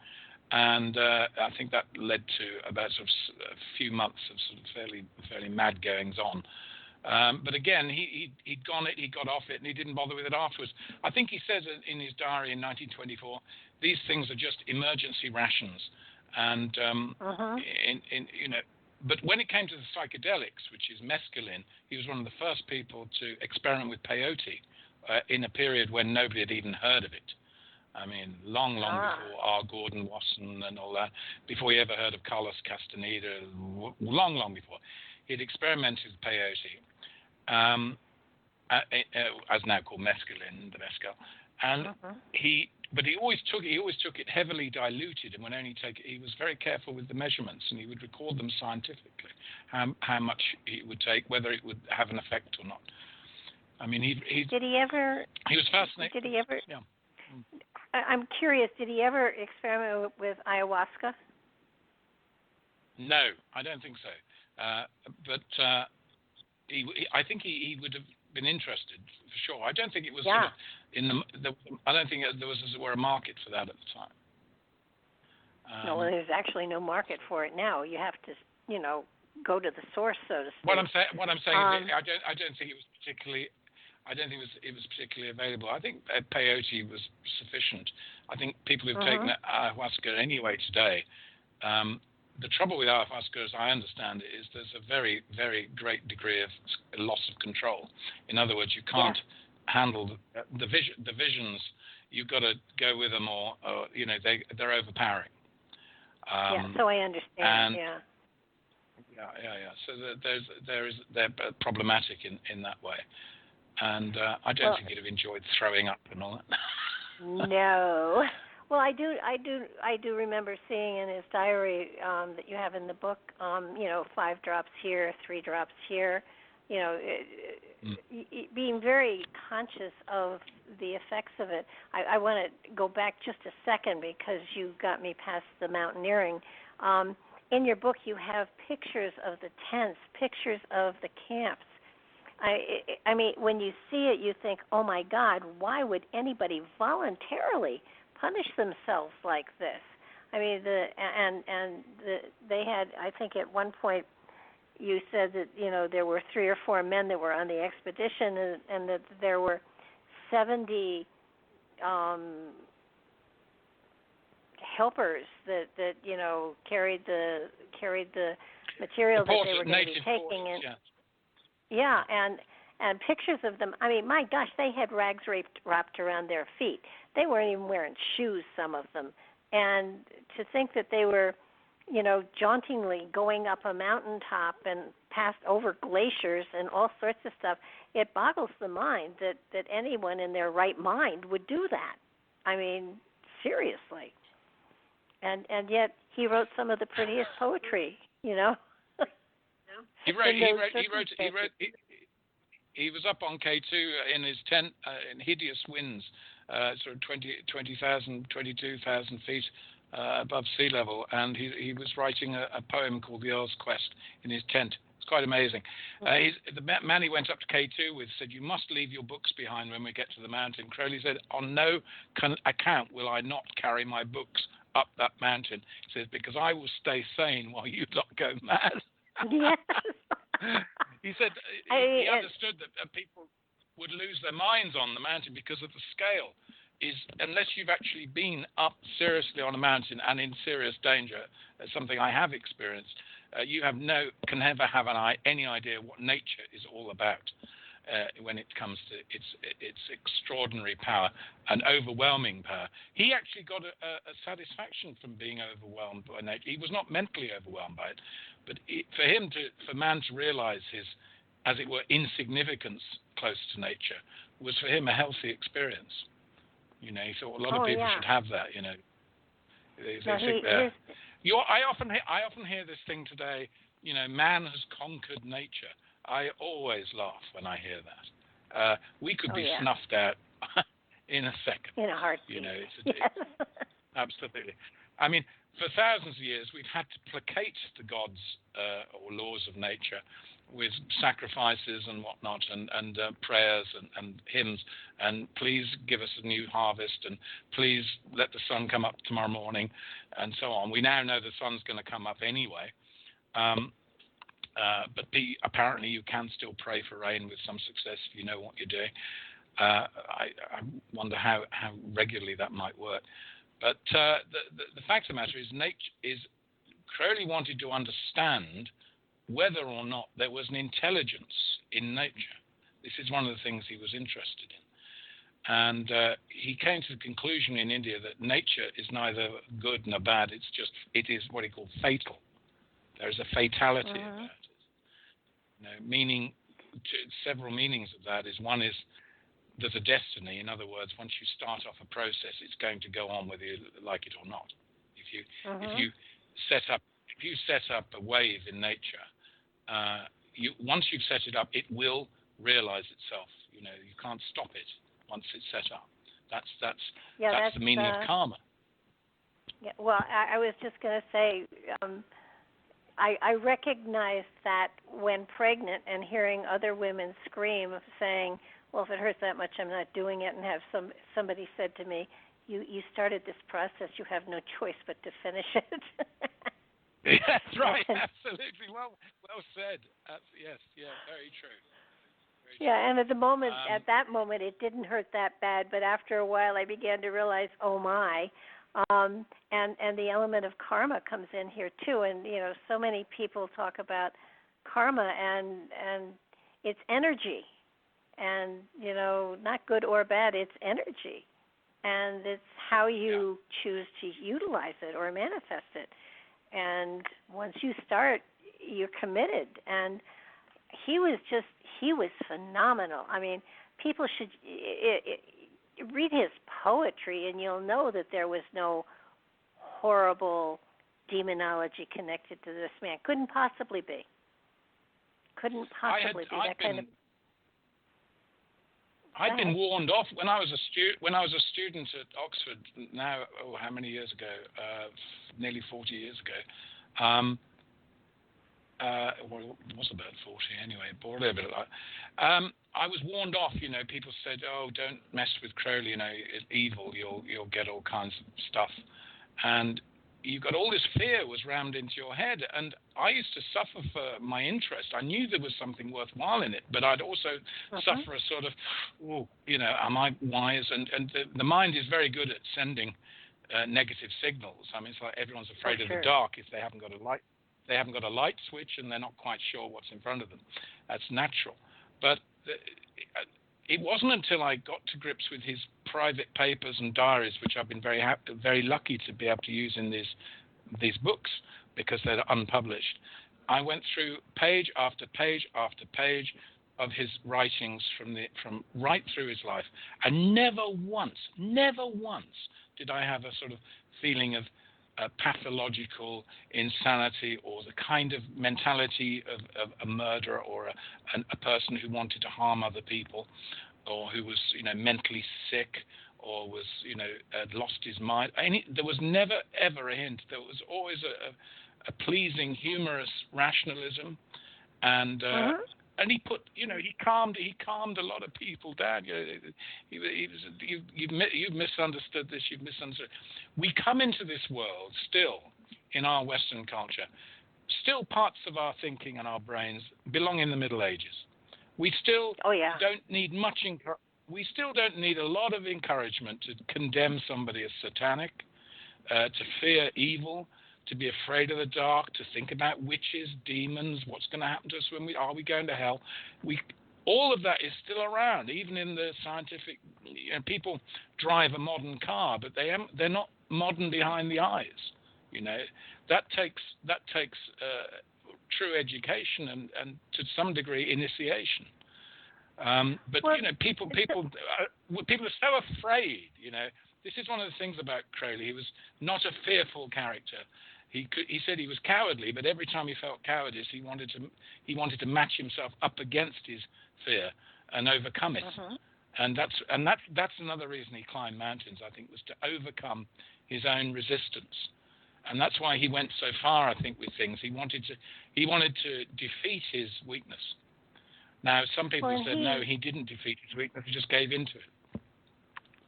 and I think that led to about sort of a few months of sort of fairly mad goings on. But again, he'd got off it, and he didn't bother with it afterwards. I think he says in his diary in 1924, these things are just emergency rations, and But when it came to the psychedelics, which is mescaline, he was one of the first people to experiment with peyote in a period when nobody had even heard of it. I mean, long before R. Gordon Wasson and all that, before he ever heard of Carlos Castaneda, long before. He'd experimented with peyote, as now called mescaline, the mescal, and he always took it heavily diluted, and would only take it. He was very careful with the measurements, and he would record them scientifically, how much it would take, whether it would have an effect or not. I mean, he was fascinated. Did he ever? Yeah. I'm curious. Did he ever experiment with ayahuasca? No, I don't think so. But I think he would have been interested for sure. I don't think it was sort of I don't think there was, as it were, a market for that at the time. No, well, there's actually no market for it now. You have to, go to the source, so to speak. What I'm saying is, I don't think it was particularly. I don't think it was particularly available. I think peyote was sufficient. I think people who've taken ayahuasca anyway today. The trouble with ayahuasca, as I understand it, is there's a very, very great degree of loss of control. In other words, you can't handle the visions. You've got to go with them, or they're overpowering. So I understand. So they're problematic in that way, and I don't think you'd have enjoyed throwing up and all that. No. Well, I do remember seeing in his diary that you have in the book, 5 drops here, 3 drops here, being very conscious of the effects of it. I want to go back just a second because you got me past the mountaineering. In your book, you have pictures of the tents, pictures of the camps. I mean, when you see it, you think, oh my God, why would anybody voluntarily punish themselves like this? I mean, they had, I think at one point you said that, there were 3 or 4 men that were on the expedition, and that there were 70 helpers that carried the material that they were going to be taking. And pictures of them. I mean, my gosh, they had rags wrapped around their feet. They weren't even wearing shoes, some of them. And to think that they were, jauntingly going up a mountaintop and passed over glaciers and all sorts of stuff, it boggles the mind that anyone in their right mind would do that. I mean, seriously. And yet he wrote some of the prettiest poetry, He was up on K2 in his tent in hideous winds, sort of 20,000, 22,000 feet above sea level, and he was writing a poem called The Earl's Quest in his tent. It's quite amazing. The man he went up to K2 with said, "You must leave your books behind when we get to the mountain." Crowley said, "On no account will I not carry my books up that mountain." He says, "Because I will stay sane while you lot go mad." Yes. He said he understood that people would lose their minds on the mountain because of the scale. Unless you've actually been up seriously on a mountain and in serious danger, something I have experienced, you can never have any idea what nature is all about. when it comes to its extraordinary power and overwhelming power. He actually got a satisfaction from being overwhelmed by nature. He was not mentally overwhelmed by it, but for man to realize his, as it were, insignificance close to nature was for him a healthy experience. You know, he thought a lot of people should have that. You know, I often hear this thing today. You know, man has conquered nature. I always laugh when I hear that. We could be snuffed out in a second. In a heartbeat. You know, it's absolutely. I mean, for thousands of years, we've had to placate the gods or laws of nature with sacrifices and whatnot, and prayers and hymns, and please give us a new harvest, and please let the sun come up tomorrow morning, and so on. We now know the sun's going to come up anyway. But apparently you can still pray for rain with some success if you know what you're doing. I wonder how regularly that might work. But the fact of the matter is Crowley wanted to understand whether or not there was an intelligence in nature. This is one of the things he was interested in. And he came to the conclusion in India that nature is neither good nor bad. It is what he called fatal. There is a fatality about it. You know, several meanings of that is, one is there's a destiny. In other words, once you start off a process, it's going to go on whether you like it or not. If you set up a wave in nature, once you've set it up, it will realize itself. You know, you can't stop it once it's set up. That's the meaning of karma. Yeah, well, I was just going to say, I recognized that when pregnant and hearing other women scream, saying, well, if it hurts that much, I'm not doing it, and have somebody said to me, you started this process, you have no choice but to finish it. That's right, absolutely. Well said. Yes, very true. And at that moment, it didn't hurt that bad, but after a while, I began to realize, oh my. And the element of karma comes in here too, and you know, so many people talk about karma, and it's energy, and you know, not good or bad, it's energy, and it's how you choose to utilize it or manifest it. And once you start, you're committed. And he was phenomenal. I mean, people should read his poetry, and you'll know that there was no horrible demonology connected to this man. Couldn't possibly be. I'd been warned off when I was a student at Oxford. Now, how many years ago? Nearly 40 years ago. Well, it was about 40 anyway. I was warned off. You know, people said, "Oh, don't mess with Crowley. You know, it's evil. You'll get all kinds of stuff," and you got all this fear was rammed into your head. And I used to suffer for my interest. I knew there was something worthwhile in it, but I'd also suffer a sort of, you know, am I wise? And the mind is very good at sending negative signals. I mean, it's like everyone's afraid of the dark if they haven't got a light. They haven't got a light switch, and they're not quite sure what's in front of them. That's natural. But it wasn't until I got to grips with his private papers and diaries, which I've been very lucky to be able to use in these books because they're unpublished. I went through page after page after page of his writings from right through his life, and never once did I have a sort of feeling of pathological insanity or the kind of mentality of a murderer or a person who wanted to harm other people, or who was, you know, mentally sick, or was, you know, had lost his mind. There was never ever a hint. There was always a pleasing, humorous rationalism, and he put, you know, he calmed a lot of people down. You know, you've misunderstood this. You've misunderstood. We come into this world still in our Western culture. Still, parts of our thinking and our brains belong in the Middle Ages. We still don't need much. We still don't need a lot of encouragement to condemn somebody as satanic, to fear evil, to be afraid of the dark, to think about witches, demons, what's going to happen to us are we going to hell? all of that is still around, even in the scientific. People drive a modern car, but they're not modern behind the eyes. That takes true education and to some degree initiation. But people are so afraid. This is one of the things about Crowley. He was not a fearful character. He said he was cowardly, but every time he felt cowardice, he wanted to match himself up against his fear and overcome it. And that's another reason he climbed mountains, I think, was to overcome his own resistance. And that's why he went so far, I think, with things. He wanted to defeat his weakness. Now, some people said no, he didn't defeat his weakness; he just gave into it.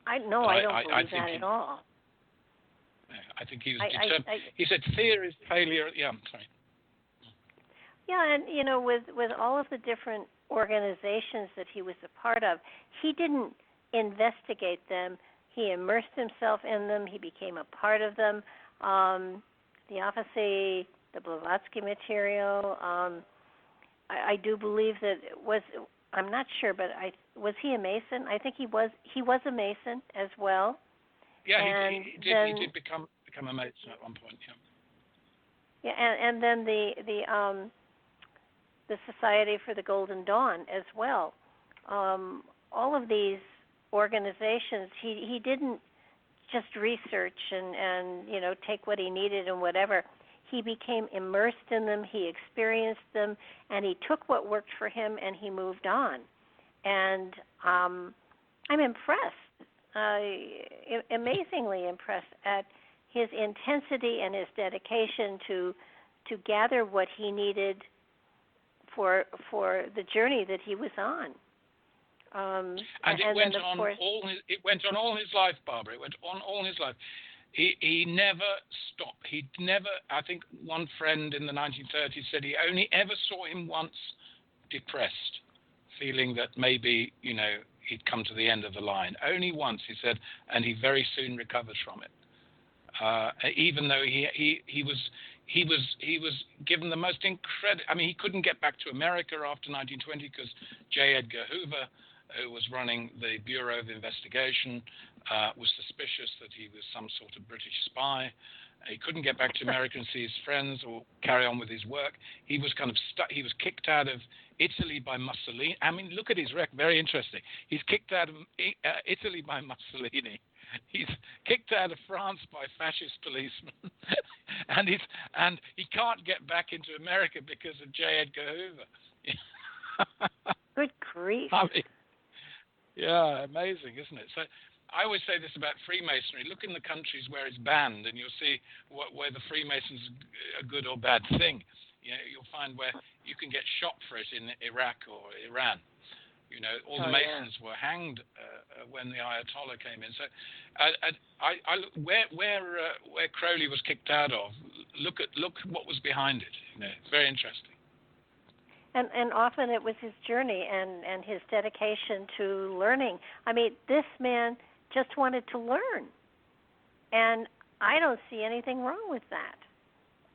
I don't believe that at all. I think he was determined. He said fear is failure. Yeah, I'm sorry. Yeah, and with all of the different organizations that he was a part of, he didn't investigate them. He immersed himself in them. He became a part of them. Theosophy, the Blavatsky material. I do believe that I'm not sure, but was he a Mason? I think he was a Mason as well. Yeah, he did become a Mason at one point. Yeah. Yeah, and then the Society for the Golden Dawn as well. All of these organizations, he didn't just research and take what he needed and whatever. He became immersed in them, he experienced them, and he took what worked for him and he moved on. And I'm impressed, amazingly impressed at his intensity and his dedication to gather what he needed for the journey that he was on. And it went on all his life, Barbara. It went on all his life. He never stopped. He never. I think one friend in the 1930s said he only ever saw him once depressed, feeling that maybe he'd come to the end of the line. Only once, he said, and he very soon recovered from it. Even though he was given the most incredible. I mean, he couldn't get back to America after 1920 because J. Edgar Hoover, who was running the Bureau of Investigation, was suspicious that he was some sort of British spy. He couldn't get back to America and see his friends or carry on with his work. He was kind of stuck. He was kicked out of Italy by Mussolini. I mean, look at his record. Very interesting. He's kicked out of Italy by Mussolini. He's kicked out of France by fascist policemen, and he can't get back into America because of J. Edgar Hoover. Good grief! I mean, yeah, amazing, isn't it? So I always say this about Freemasonry. Look in the countries where it's banned, and you'll see where the Freemasons are a good or bad thing. You'll find where you can get shot for it in Iraq or Iran. All the Masons were hanged when the Ayatollah came in. So, where Crowley was kicked out of, look what was behind it. It's very interesting. And often it was his journey and his dedication to learning. I mean, this man just wanted to learn, and I don't see anything wrong with that.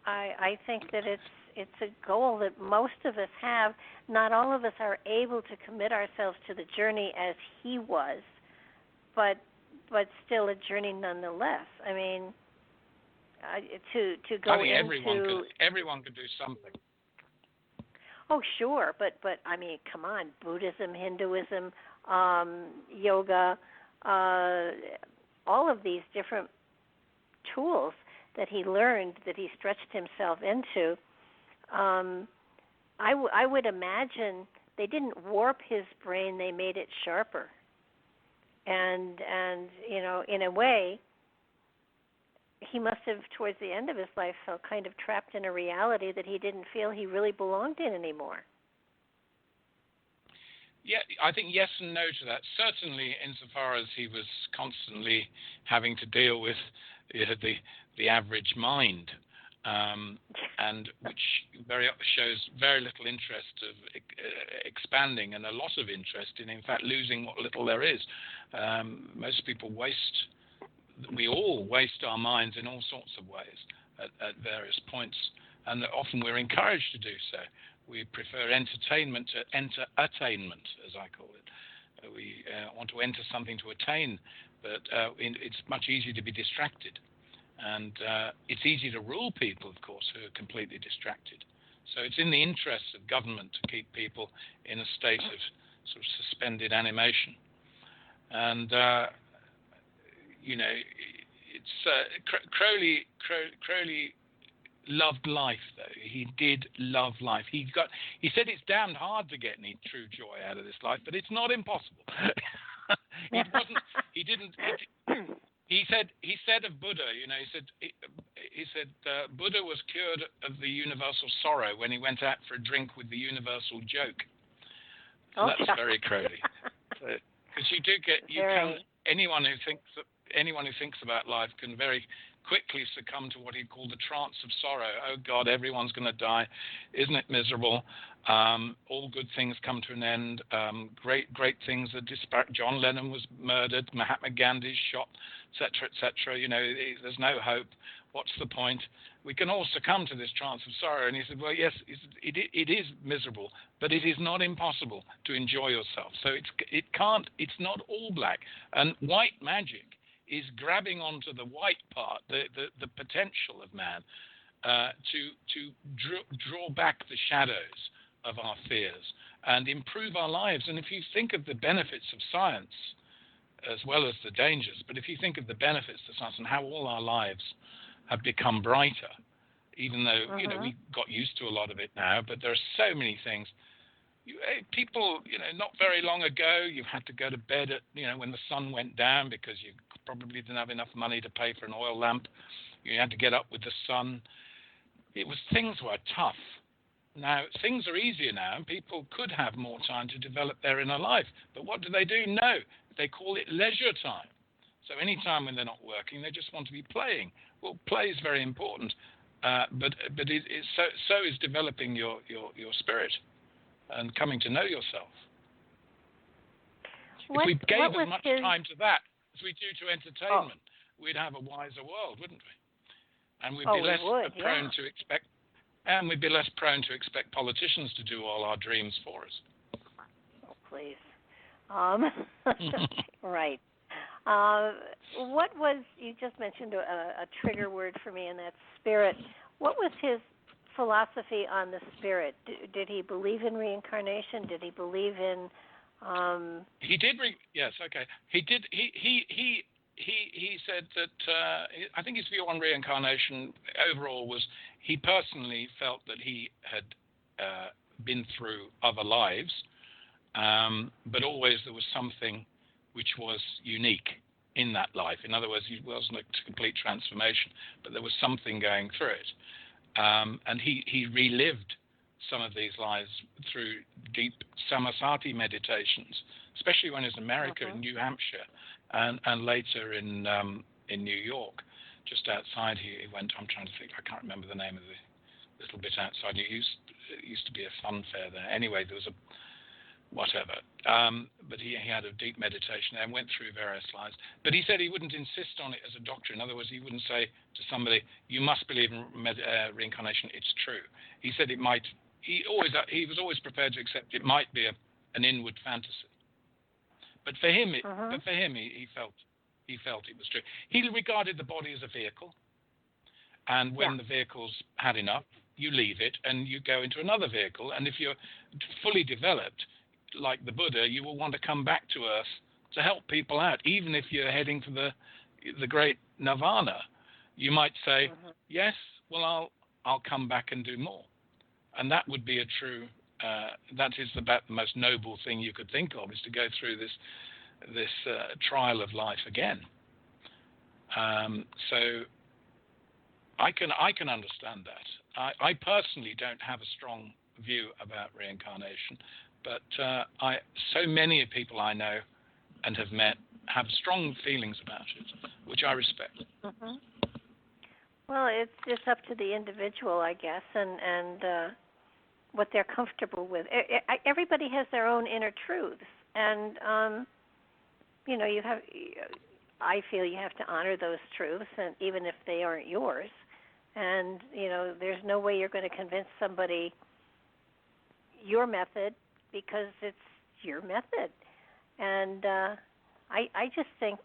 I think that it's a goal that most of us have. Not all of us are able to commit ourselves to the journey as he was, but still a journey nonetheless. I mean, to go into... I think everyone could do something. Oh, sure, but I mean, come on, Buddhism, Hinduism, yoga, all of these different tools that he learned, that he stretched himself into, I would imagine they didn't warp his brain, they made it sharper. And in a way, he must have, towards the end of his life, felt kind of trapped in a reality that he didn't feel he really belonged in anymore. Yeah, I think yes and no to that. Certainly, insofar as he was constantly having to deal with the average mind, and which shows very little interest of expanding and a lot of interest in fact, losing what little there is. Most people we all waste our minds in all sorts of ways at various points, and often we're encouraged to do so. We prefer entertainment to enter-attainment, as I call it. We want to enter something to attain, but it's much easier to be distracted. And it's easy to rule people, of course, who are completely distracted. So it's in the interests of government to keep people in a state of sort of suspended animation. And, Crowley loved life, though. He did love life. He said it's damned hard to get any true joy out of this life, but it's not impossible. He said of Buddha, he said Buddha was cured of the universal sorrow when he went out for a drink with the universal joke. So that's very Crowley. Because anyone who thinks about life can very quickly succumb to what he called the trance of sorrow. Oh God, everyone's going to die. Isn't it miserable? All good things come to an end. Great things are disparate. John Lennon was murdered. Mahatma Gandhi's shot, etc., etc. There's no hope. What's the point? We can all succumb to this trance of sorrow. And he said, well, yes, it is miserable, but it is not impossible to enjoy yourself. So it's not all black. And white magic is grabbing onto the white part, the potential of man, to draw back the shadows of our fears and improve our lives. And if you think of the benefits of science, as well as the dangers, but if you think of the benefits of science and how all our lives have become brighter, even though we got used to a lot of it now, but there are so many things. People, not very long ago, you had to go to bed at, when the sun went down because you probably didn't have enough money to pay for an oil lamp. You had to get up with the sun. Things were tough. Now, things are easier now, and people could have more time to develop their inner life. But what do? No, they call it leisure time. So any time when they're not working, they just want to be playing. Well, play is very important, but so is developing your spirit and coming to know yourself. If we gave as much time to that as we do to entertainment, we'd have a wiser world, wouldn't we? And we'd be less prone to expect. And we'd be less prone to expect politicians to do all our dreams for us. Oh, please. Right. You just mentioned a trigger word for me, and that's spirit. What was his philosophy on the spirit? Did he believe in reincarnation? Did he believe in... He did. Yes, okay. He did. He said that I think his view on reincarnation overall was he personally felt that he had been through other lives, but always there was something which was unique in that life. In other words, it wasn't a complete transformation, but there was something going through it. And he relived some of these lives through deep samasati meditations, especially when he was in America, in New Hampshire, and later in New York, just outside he went. I'm trying to think. I can't remember the name of the little bit outside. It used to be a fun fair there. Anyway, there was a whatever. But he had a deep meditation and went through various lives. But he said he wouldn't insist on it as a doctrine. In other words, he wouldn't say to somebody, "You must believe in reincarnation. It's true." He said it might. He was always prepared to accept it might be an inward fantasy. But for him, he felt it was true. He regarded the body as a vehicle, and when the vehicle's had enough, you leave it and you go into another vehicle. And if you're fully developed, like the Buddha, you will want to come back to Earth to help people out, even if you're heading for the great nirvana. You might say, "Yes, well, I'll come back and do more," and that would be a true. That is about the most noble thing you could think of, is to go through this trial of life again. So I can understand that. I personally don't have a strong view about reincarnation, but so many people I know and have met have strong feelings about it, which I respect. Well, it's just up to the individual, I guess, and what they're comfortable with. Everybody has their own inner truths, and I feel you have to honor those truths, and even if they aren't yours. And there's no way you're going to convince somebody your method because it's your method. And I just think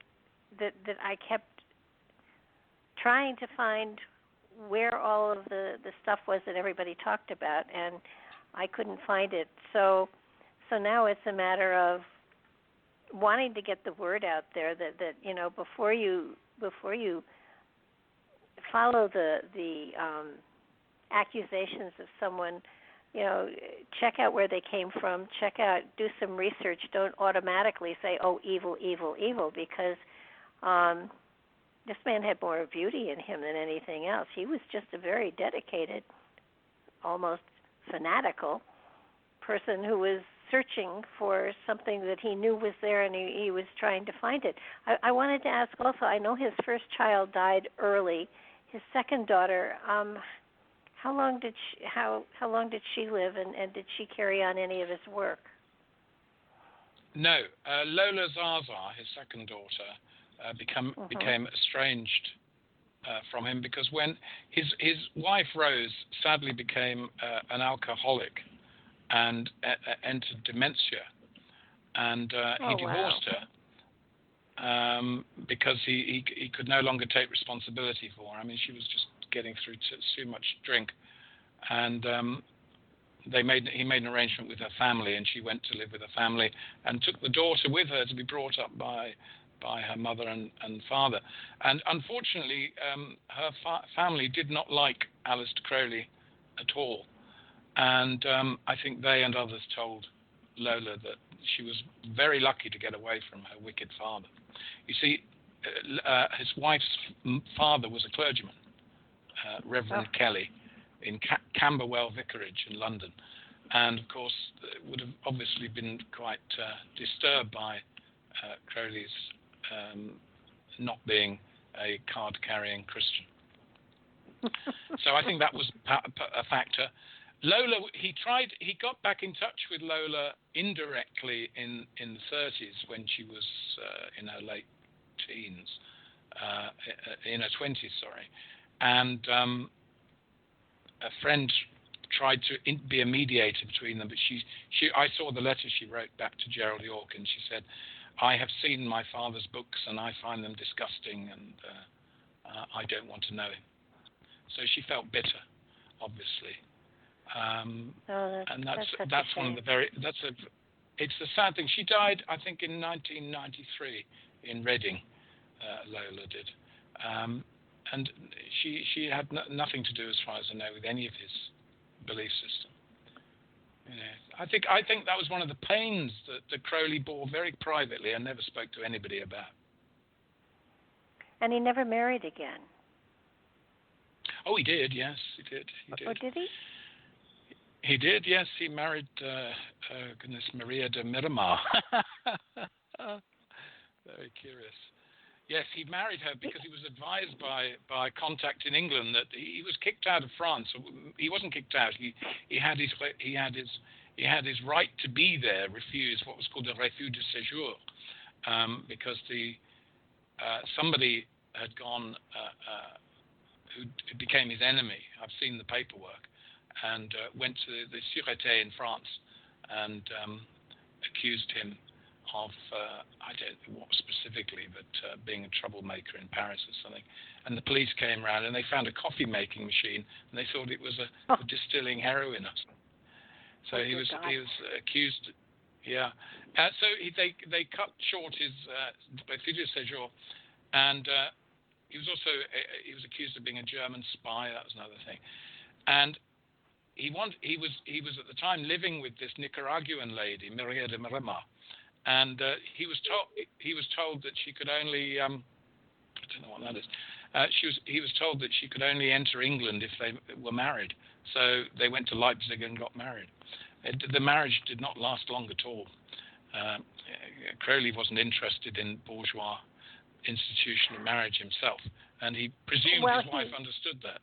that I kept trying to find where all of the stuff was that everybody talked about, and I couldn't find it. So now it's a matter of wanting to get the word out there that before you follow the accusations of someone, check out where they came from, do some research. Don't automatically say, oh, evil, evil, evil, because this man had more beauty in him than anything else. He was just a very dedicated, almost fanatical person who was searching for something that he knew was there, and he was trying to find it. I wanted to ask also, I know his first child died early. His second daughter, how long did she live, and did she carry on any of his work? No, Lola Zaza, his second daughter, became estranged from him because when his wife Rose sadly became an alcoholic and entered dementia, and he divorced her because he could no longer take responsibility for her. I mean, she was just getting through too much drink, and he made an arrangement with her family, and she went to live with her family and took the daughter with her to be brought up by her mother and father. And unfortunately, her family did not like Aleister Crowley at all. And I think they and others told Lola that she was very lucky to get away from her wicked father. You see, his wife's father was a clergyman, Reverend Kelly, in Camberwell Vicarage in London. And, of course, would have obviously been quite disturbed by Crowley's not being a card-carrying Christian. So I think that was a factor. Lola, he got back in touch with Lola indirectly in the 30s when she was in her late teens, in her 20s, sorry. And a friend tried to be a mediator between them, but I saw the letter she wrote back to Gerald York, and she said, I have seen my father's books and I find them disgusting, and I don't want to know him. So she felt bitter, obviously. And that's one of the it's a sad thing. She died, I think, in 1993 in Reading. Lola did, and she had nothing to do, as far as I know, with any of his belief system. I think that was one of the pains that Crowley bore very privately and never spoke to anybody about. And he never married again. Oh, he did. Yes, he did. Oh, did he? He did, yes. He married, Maria de Miramar. Very curious. Yes, he married her because he was advised by a contact in England that he was kicked out of France. He wasn't kicked out. He had his right to be there refused, what was called a refus de séjour, because somebody had gone who became his enemy. I've seen the paperwork. And went to the Sûreté in France and accused him of, I don't know what specifically, but being a troublemaker in Paris or something. And the police came around and they found a coffee making machine, and they thought it was a distilling heroin or something. So he was accused. Yeah. So they cut short his refus de séjour, and he was accused of being a German spy. That was another thing, and he was at the time living with this Nicaraguan lady, Maria de Miramar, and he was told that she could only I don't know what that is. He was told that she could only enter England if they were married. So they went to Leipzig and got married. The marriage did not last long at all. Crowley wasn't interested in bourgeois institutional marriage himself, and he presumed his wife understood that.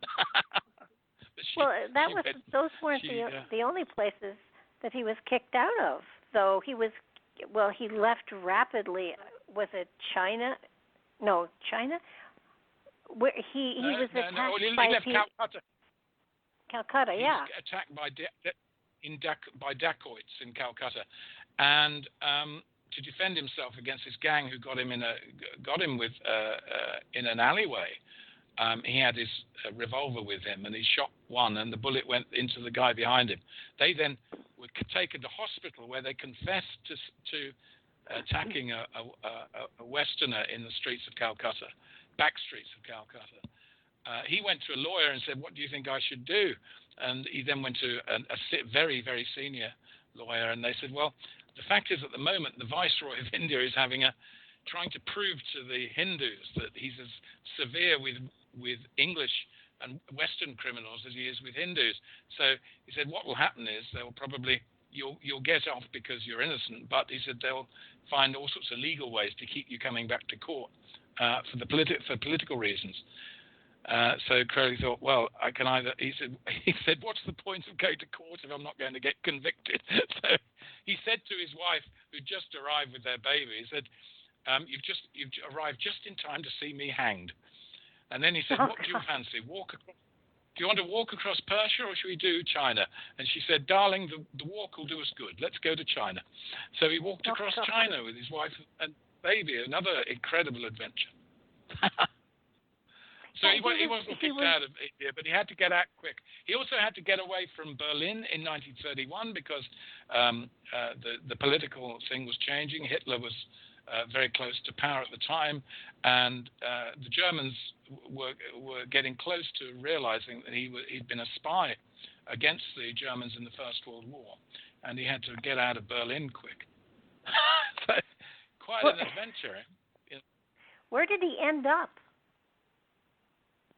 Those weren't the only places that he was kicked out of. Though he left rapidly. Was it China? No, China. Where he was attacked by he left Calcutta. Calcutta, he yeah. was attacked by by dacoits in Calcutta, and to defend himself against this gang who got him in an alleyway. He had his revolver with him, and he shot one, and the bullet went into the guy behind him. They then were taken to hospital, where they confessed to attacking a Westerner in the streets of Calcutta, back streets of Calcutta. He went to a lawyer and said, "What do you think I should do?" And he then went to a very, very senior lawyer, and they said, "Well, the fact is, at the moment, the Viceroy of India is trying to prove to the Hindus that he's as severe with English and Western criminals as he is with Hindus." So he said, what will happen is you'll get off because you're innocent, but he said they'll find all sorts of legal ways to keep you coming back to court for political reasons. So Crowley thought, well, I can either. He said, what's the point of going to court if I'm not going to get convicted? So he said to his wife, who just arrived with their baby, he said, you've arrived just in time to see me hanged. And then he said, what do you fancy? Do you want to walk across Persia, or should we do China? And she said, darling, the walk will do us good. Let's go to China. So he walked across China with his wife and baby, another incredible adventure. So he wasn't kicked out of India, but he had to get out quick. He also had to get away from Berlin in 1931 because the political thing was changing. Hitler was very close to power at the time, and the Germans were getting close to realizing that he'd been a spy against the Germans in the First World War, and he had to get out of Berlin quick. So, quite an adventure. Where did he end up?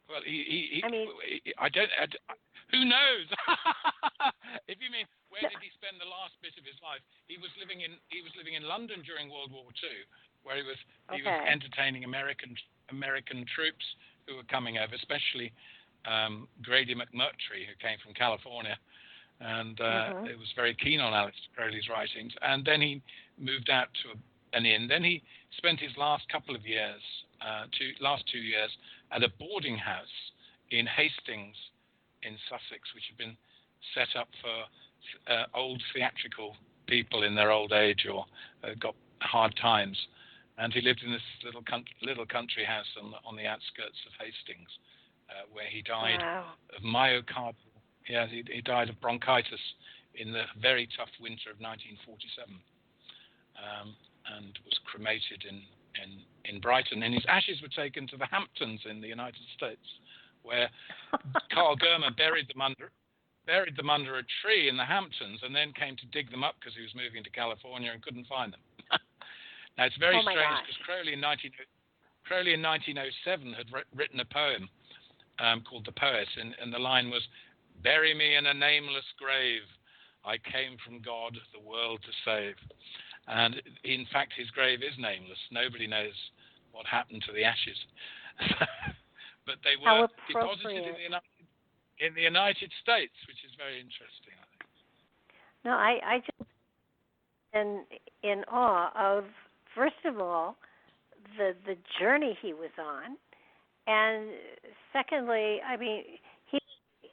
Well, who knows? If you mean where did he spend the last bit of his life? He was living in London during World War II, where he was entertaining American troops who were coming over, especially Grady McMurtry, who came from California, and he was very keen on Aleister Crowley's writings. And then he moved out to an inn. Then he spent his last couple of years, last 2 years, at a boarding house in Hastings, in Sussex, which had been set up for old theatrical people in their old age or got hard times. And he lived in this little country house on the outskirts of Hastings, where he died of myocardial. Yeah, he died of bronchitis in the very tough winter of 1947, and was cremated in Brighton. And his ashes were taken to the Hamptons in the United States, where Carl Germer buried them under a tree in the Hamptons, and then came to dig them up because he was moving to California and couldn't find them. Now it's very strange because Crowley in 1907 had written a poem called The Poet, and the line was, "Bury me in a nameless grave. I came from God the world to save." And in fact, his grave is nameless. Nobody knows what happened to the ashes. But they were deposited in the United States, which is very interesting, I think. No, I just am in awe of, first of all, the journey he was on, and secondly, I mean,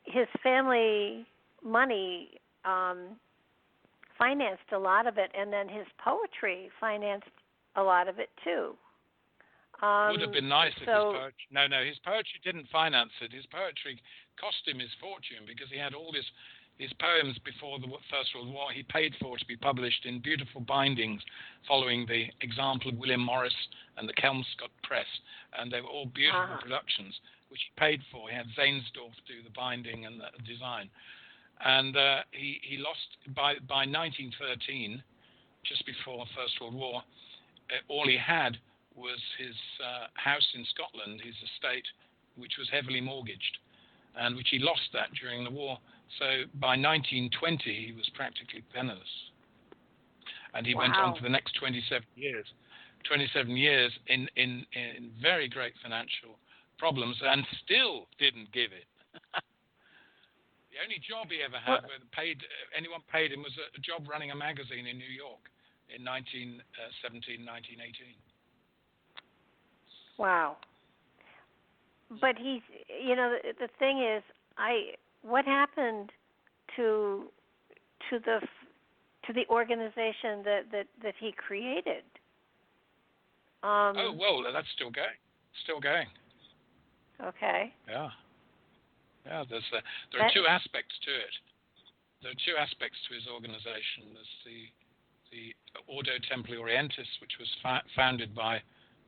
his family money financed a lot of it, and then his poetry financed a lot of it too. Would have been nice if his poetry... No, his poetry didn't finance it. His poetry cost him his fortune because he had all his poems before the First World War. He paid for to be published in beautiful bindings following the example of William Morris and the Kelmscott Press, and they were all beautiful productions, which he paid for. He had Zaehnsdorf do the binding and the design. And he lost, by 1913, just before the First World War, all he had was his house in Scotland, his estate, which was heavily mortgaged, and which he lost that during the war. So by 1920, he was practically penniless. And he went on for the next 27 years. 27 years in very great financial problems, and still didn't give it. The only job he ever had where anyone paid him was a job running a magazine in New York in 1917, 1918. Wow. But he's, the thing is, what happened to to the organization that he created. Oh well, that's still going. Still going. Okay. Yeah. Yeah. There are two aspects to it. There are two aspects to his organization. There's the Ordo Templi Orientis, which was founded by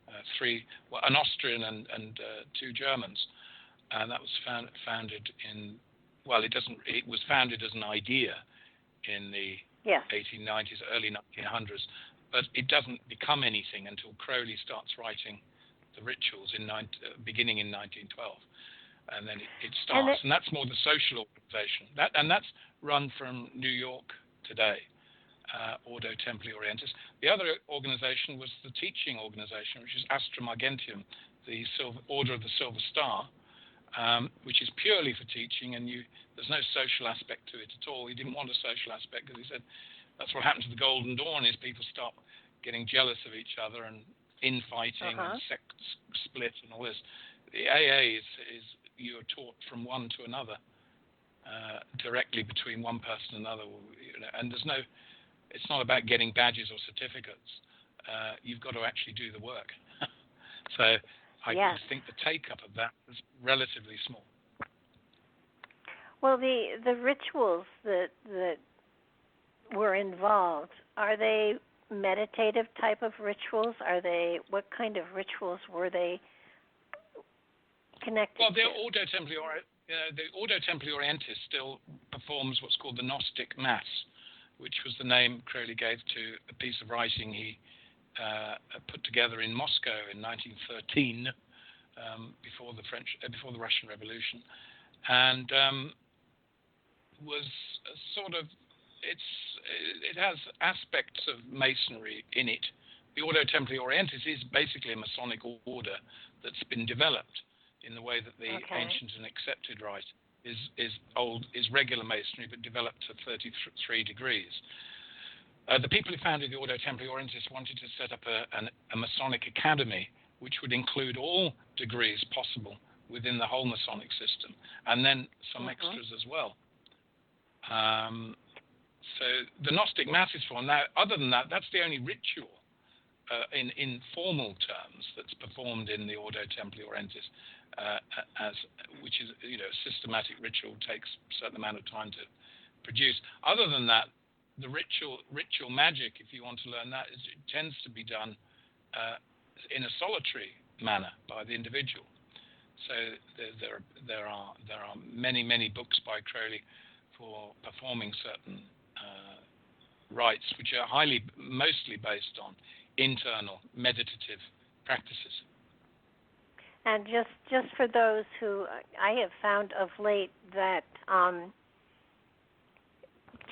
an Austrian and two Germans, and that was founded in. Well, it was founded as an idea in the 1890s, early 1900s, but it doesn't become anything until Crowley starts writing the rituals beginning in 1912, and then it starts, and that's more the social organization. That's run from New York today, Ordo Templi Orientis. The other organization was the teaching organization, which is Astra Margentium, the Order of the Silver Star, which is purely for teaching, and there's no social aspect to it at all. He didn't want a social aspect because he said that's what happened to the Golden Dawn, is people start getting jealous of each other and infighting and sex split and all this. The AA is you're taught from one to another, directly between one person and another, and it's not about getting badges or certificates. You've got to actually do the work. So I think the take-up of that is relatively small. Well, the rituals that were involved, are they meditative type of rituals? What kind of rituals were they connected to? The Ordo Templi Orientis still performs what's called the Gnostic Mass, which was the name Crowley gave to a piece of writing he put together in Moscow in 1913, before the Russian Revolution, and was sort of it has aspects of Masonry in it. The Ordo Templi Orientis is basically a Masonic order that's been developed in the way that the ancient and accepted rite is regular Masonry, but developed to 33 degrees. The people who founded the Ordo Templi Orientis wanted to set up a Masonic academy, which would include all degrees possible within the whole Masonic system, and then some extras as well. So the Gnostic Mass is formed. Now, other than that, that's the only ritual in formal terms that's performed in the Ordo Templi Orientis, which is a systematic ritual, takes a certain amount of time to produce. Other than that, the ritual magic, if you want to learn that, it tends to be done in a solitary manner by the individual. So there are many books by Crowley for performing certain rites, which are mostly based on internal meditative practices. And just for those who I have found of late that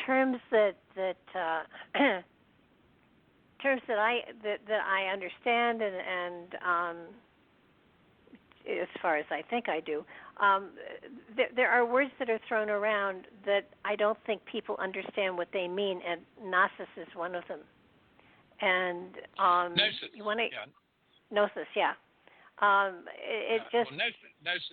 terms that I understand and as far as I think I do, there are words that are thrown around that I don't think people understand what they mean, and gnosis is one of them. And gnosis. You want to gnosis, gnosis.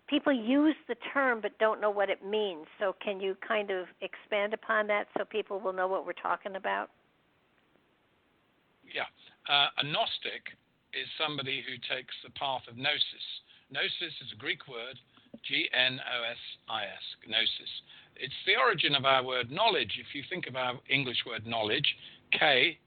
People use the term but don't know what it means. So can you kind of expand upon that so people will know what we're talking about? Yeah. A Gnostic is somebody who takes the path of gnosis. Gnosis is a Greek word, Gnosis, gnosis. It's the origin of our word knowledge. If you think of our English word knowledge, K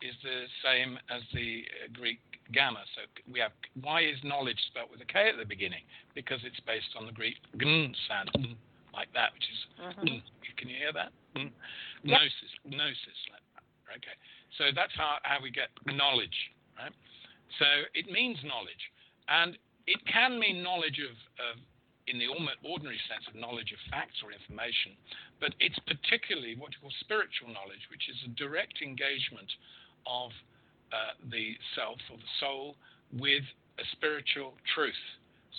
is the same as the Greek gamma. So we have, why is knowledge spelled with a K at the beginning? Because it's based on the Greek gn sound, like that, which is, can you hear that? Gnosis, like that. Okay. So that's how we get knowledge, right? So it means knowledge, and it can mean knowledge of in the ordinary sense of knowledge of facts or information, but it's particularly what you call spiritual knowledge, which is a direct engagement of the self or the soul with a spiritual truth.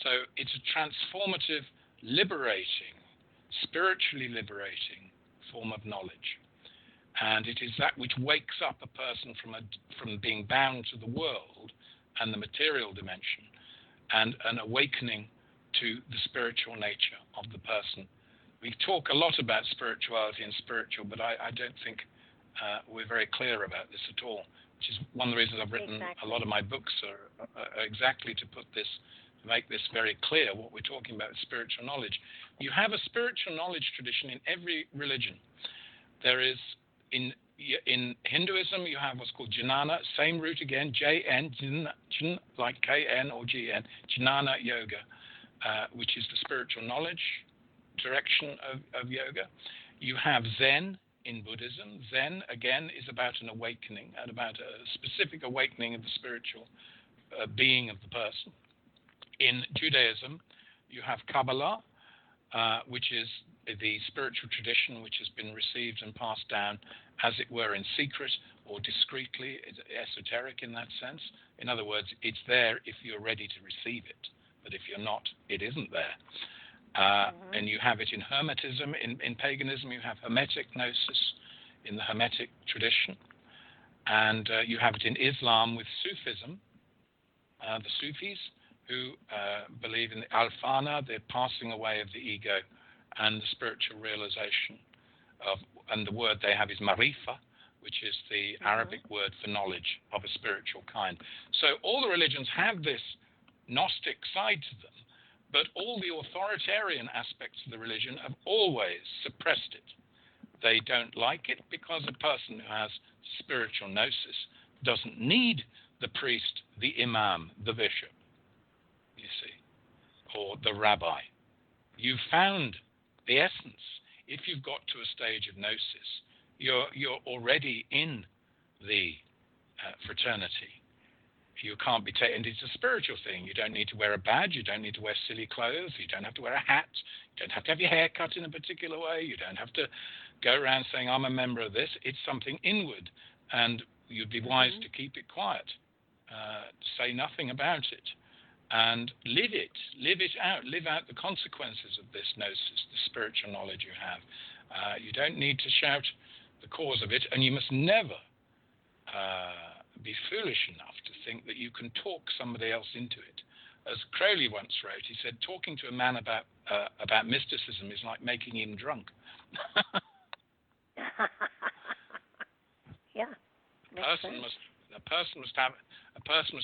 So it's a transformative, liberating, spiritually liberating form of knowledge. And it is that which wakes up a person from being bound to the world and the material dimension, and an awakening to the spiritual nature of the person we talk a lot about spirituality and spiritual, but I don't think we're very clear about this at all, which is one of the reasons I've written a lot of my books are exactly to put this, to make this very clear, what we're talking about, spiritual knowledge. You have a spiritual knowledge tradition in every religion. There is, in Hinduism, you have what's called jnana, same root again, J-N, like K-N or G-N, jnana yoga, which is the spiritual knowledge direction of yoga. You have Zen in Buddhism. Zen, again, is about an awakening, and about a specific awakening of the spiritual being of the person. In Judaism, you have Kabbalah, which is the spiritual tradition which has been received and passed down, as it were, in secret or discreetly. It's esoteric in that sense. In other words, it's there if you're ready to receive it, but if you're not, it isn't there. And you have it in Hermetism. In paganism, you have Hermetic gnosis in the Hermetic tradition. And you have it in Islam with Sufism, the Sufis, who believe in the Al-Fana, the passing away of the ego, and the spiritual realization of, and the word they have is marifa, which is the Arabic word for knowledge of a spiritual kind. So all the religions have this Gnostic side to them, but all the authoritarian aspects of the religion have always suppressed it. They don't like it because a person who has spiritual gnosis doesn't need the priest, the imam, the bishop, you see, or the rabbi. You've found the essence. If you've got to a stage of gnosis, you're already in the fraternity. You can't be taken. It's a spiritual thing. You don't need to wear a badge. You don't need to wear silly clothes. You don't have to wear a hat. You don't have to have your hair cut in a particular way. You don't have to go around saying, I'm a member of this. It's something inward, and you'd be wise to keep it quiet. Say nothing about it, and live it out. Live out the consequences of this gnosis, the spiritual knowledge you have. You don't need to shout the cause of it, and you must never be foolish enough to think that you can talk somebody else into it. As Crowley once wrote, he said, talking to a man about mysticism is like making him drunk. Yeah. A person must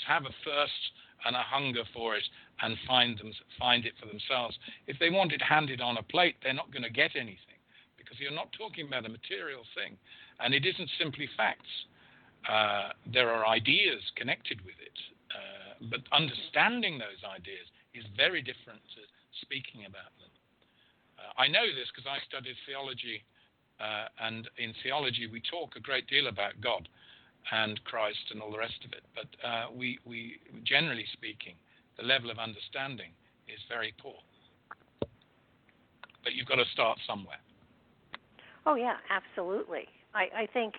have a thirst and a hunger for it, and find it for themselves. If they want it handed on a plate, they're not going to get anything, because you're not talking about a material thing, and it isn't simply facts. There are ideas connected with it, but understanding those ideas is very different to speaking about them. I know this because I studied theology, and in theology we talk a great deal about God and Christ and all the rest of it, but we generally speaking, the level of understanding is very poor. But you've got to start somewhere. Oh yeah, absolutely. I think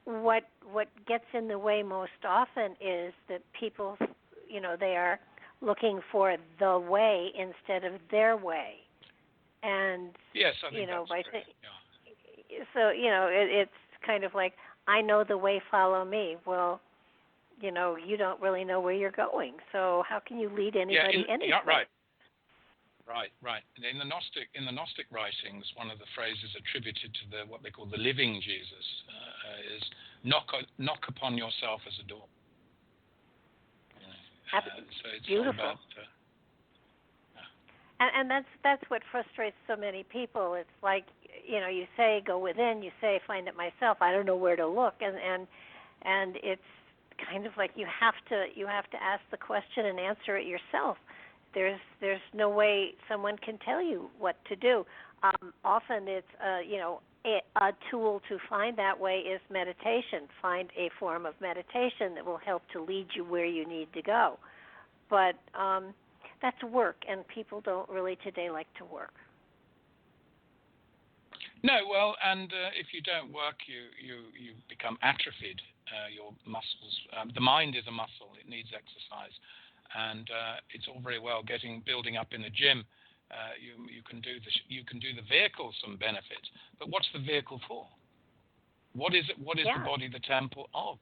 what gets in the way most often is that people, they are looking for the way instead of their way, and yes, I think that's great. So it's kind of like, I know the way, follow me. Well, you don't really know where you're going, so how can you lead anybody anywhere? Yeah, right. Right. In the Gnostic writings, one of the phrases attributed to what they call the living Jesus is knock upon yourself as a door. So it's beautiful. all about, and that's what frustrates so many people. It's like, you say go within, you say find it myself. I don't know where to look, and it's kind of like you have to ask the question and answer it yourself. There's no way someone can tell you what to do. Often it's a tool to find that way is meditation. Find a form of meditation that will help to lead you where you need to go. But that's work, and people don't really today like to work. No, well, and if you don't work, you become atrophied. Your muscles. The mind is a muscle; it needs exercise. And it's all very well building up in the gym. You can do the vehicle some benefit, but what's the vehicle for? What is it? What is the body the temple of?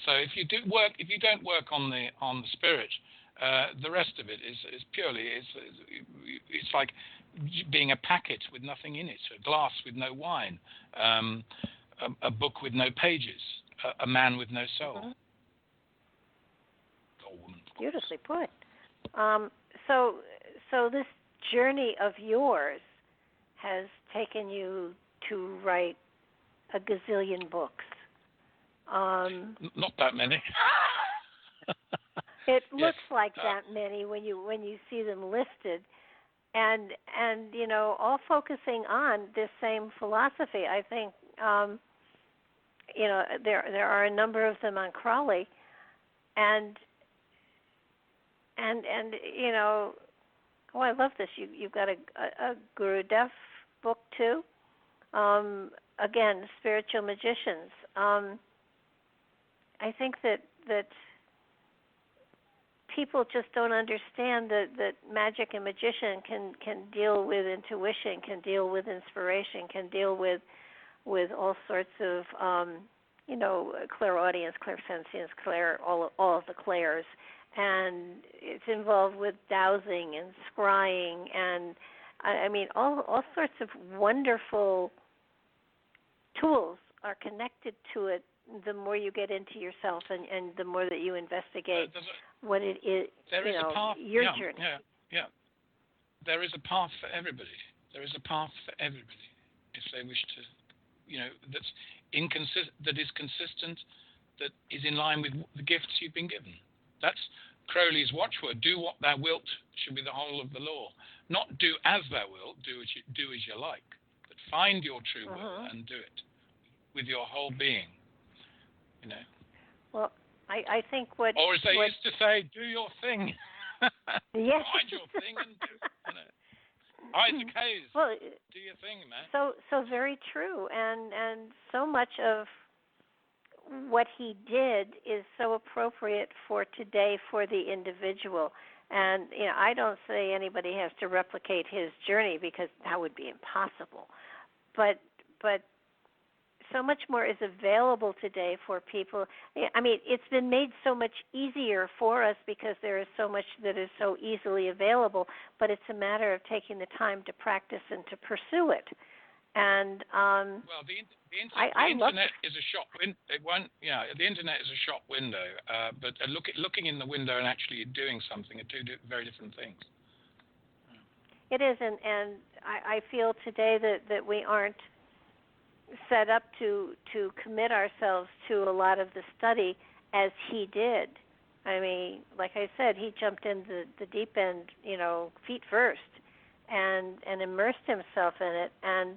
So if you don't work on the spirit, the rest of it is purely it's like being a packet with nothing in it, a glass with no wine, a book with no pages, a man with no soul. Mm-hmm. Or woman. Beautifully put. So this journey of yours has taken you to write a gazillion books. Not that many. It looks Yes. like that many when you see them listed, and all focusing on this same philosophy. I think there are a number of them on Crowley, and I love this. You've got a Gurudev book too. Again, spiritual magicians. I think that people just don't understand that magic and magician can deal with intuition, can deal with inspiration, can deal with all sorts of clairaudience, clairsentience, all of the clairs, and it's involved with dowsing and scrying, and I mean all sorts of wonderful tools are connected to it. The more you get into yourself, and the more that you investigate what it is, there is a path. Your journey. Yeah. There is a path for everybody. There is a path for everybody if they wish to, that is consistent, that is in line with the gifts you've been given. That's Crowley's watchword. Do what thou wilt should be the whole of the law. Not do as thou wilt, do as you like, but find your true will and do it with your whole being. Well, I think what... Or as they used to say, do your thing. Yes. Find your thing and do it. Isaac Hayes, well, do your thing, man. So very true. And so much of what he did is so appropriate for today for the individual. And, I don't say anybody has to replicate his journey because that would be impossible. But so much more is available today for people. I mean, it's been made so much easier for us because there is so much that is so easily available, but it's a matter of taking the time to practice and to pursue it. And well, the internet is a shop window. The internet is a shop window, but looking in the window and actually doing something are two very different things. It is, and I feel today that we aren't set up to commit ourselves to a lot of the study as he did. I mean, like I said, he jumped in the deep end, feet first, and immersed himself in it, and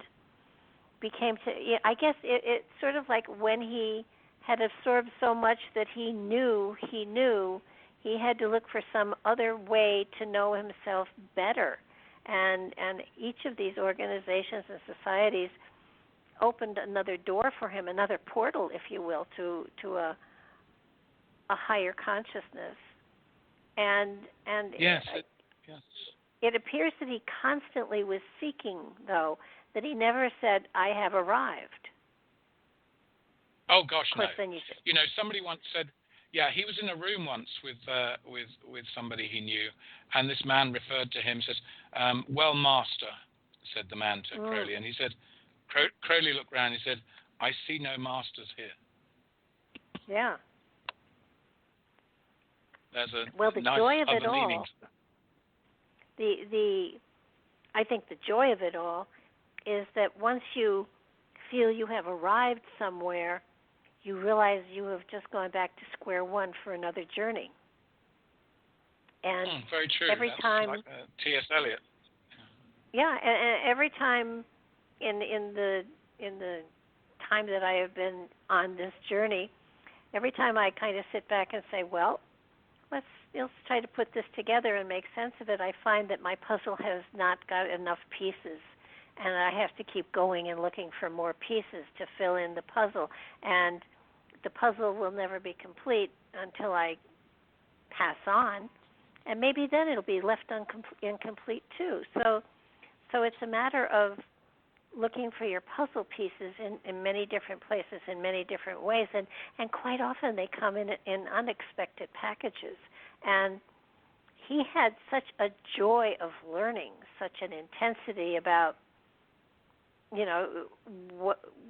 became I guess it's sort of like when he had absorbed so much that he knew he had to look for some other way to know himself better, and each of these organizations and societies opened another door for him, another portal, if you will, to a higher consciousness. And yes, it appears that he constantly was seeking, though, that he never said, "I have arrived." Oh gosh, no. Somebody once said, he was in a room once with somebody he knew, and this man referred to him, says, "Well, master," said the man to Crowley, and he said, Crowley looked round and he said, "I see no masters here." Yeah. There's a the nice joy of other it all. meaning. I think the joy of it all is that once you feel you have arrived somewhere, you realize you have just gone back to square one for another journey. And very true. Every That's time, like T.S. Eliot. Yeah, and every time in the time that I have been on this journey, every time I kind of sit back and say, well, let's try to put this together and make sense of it, I find that my puzzle has not got enough pieces, and I have to keep going and looking for more pieces to fill in the puzzle. And the puzzle will never be complete until I pass on, and maybe then it'll be left incomplete too. So it's a matter of looking for your puzzle pieces in many different places, in many different ways, and quite often they come in unexpected packages. And he had such a joy of learning, such an intensity about,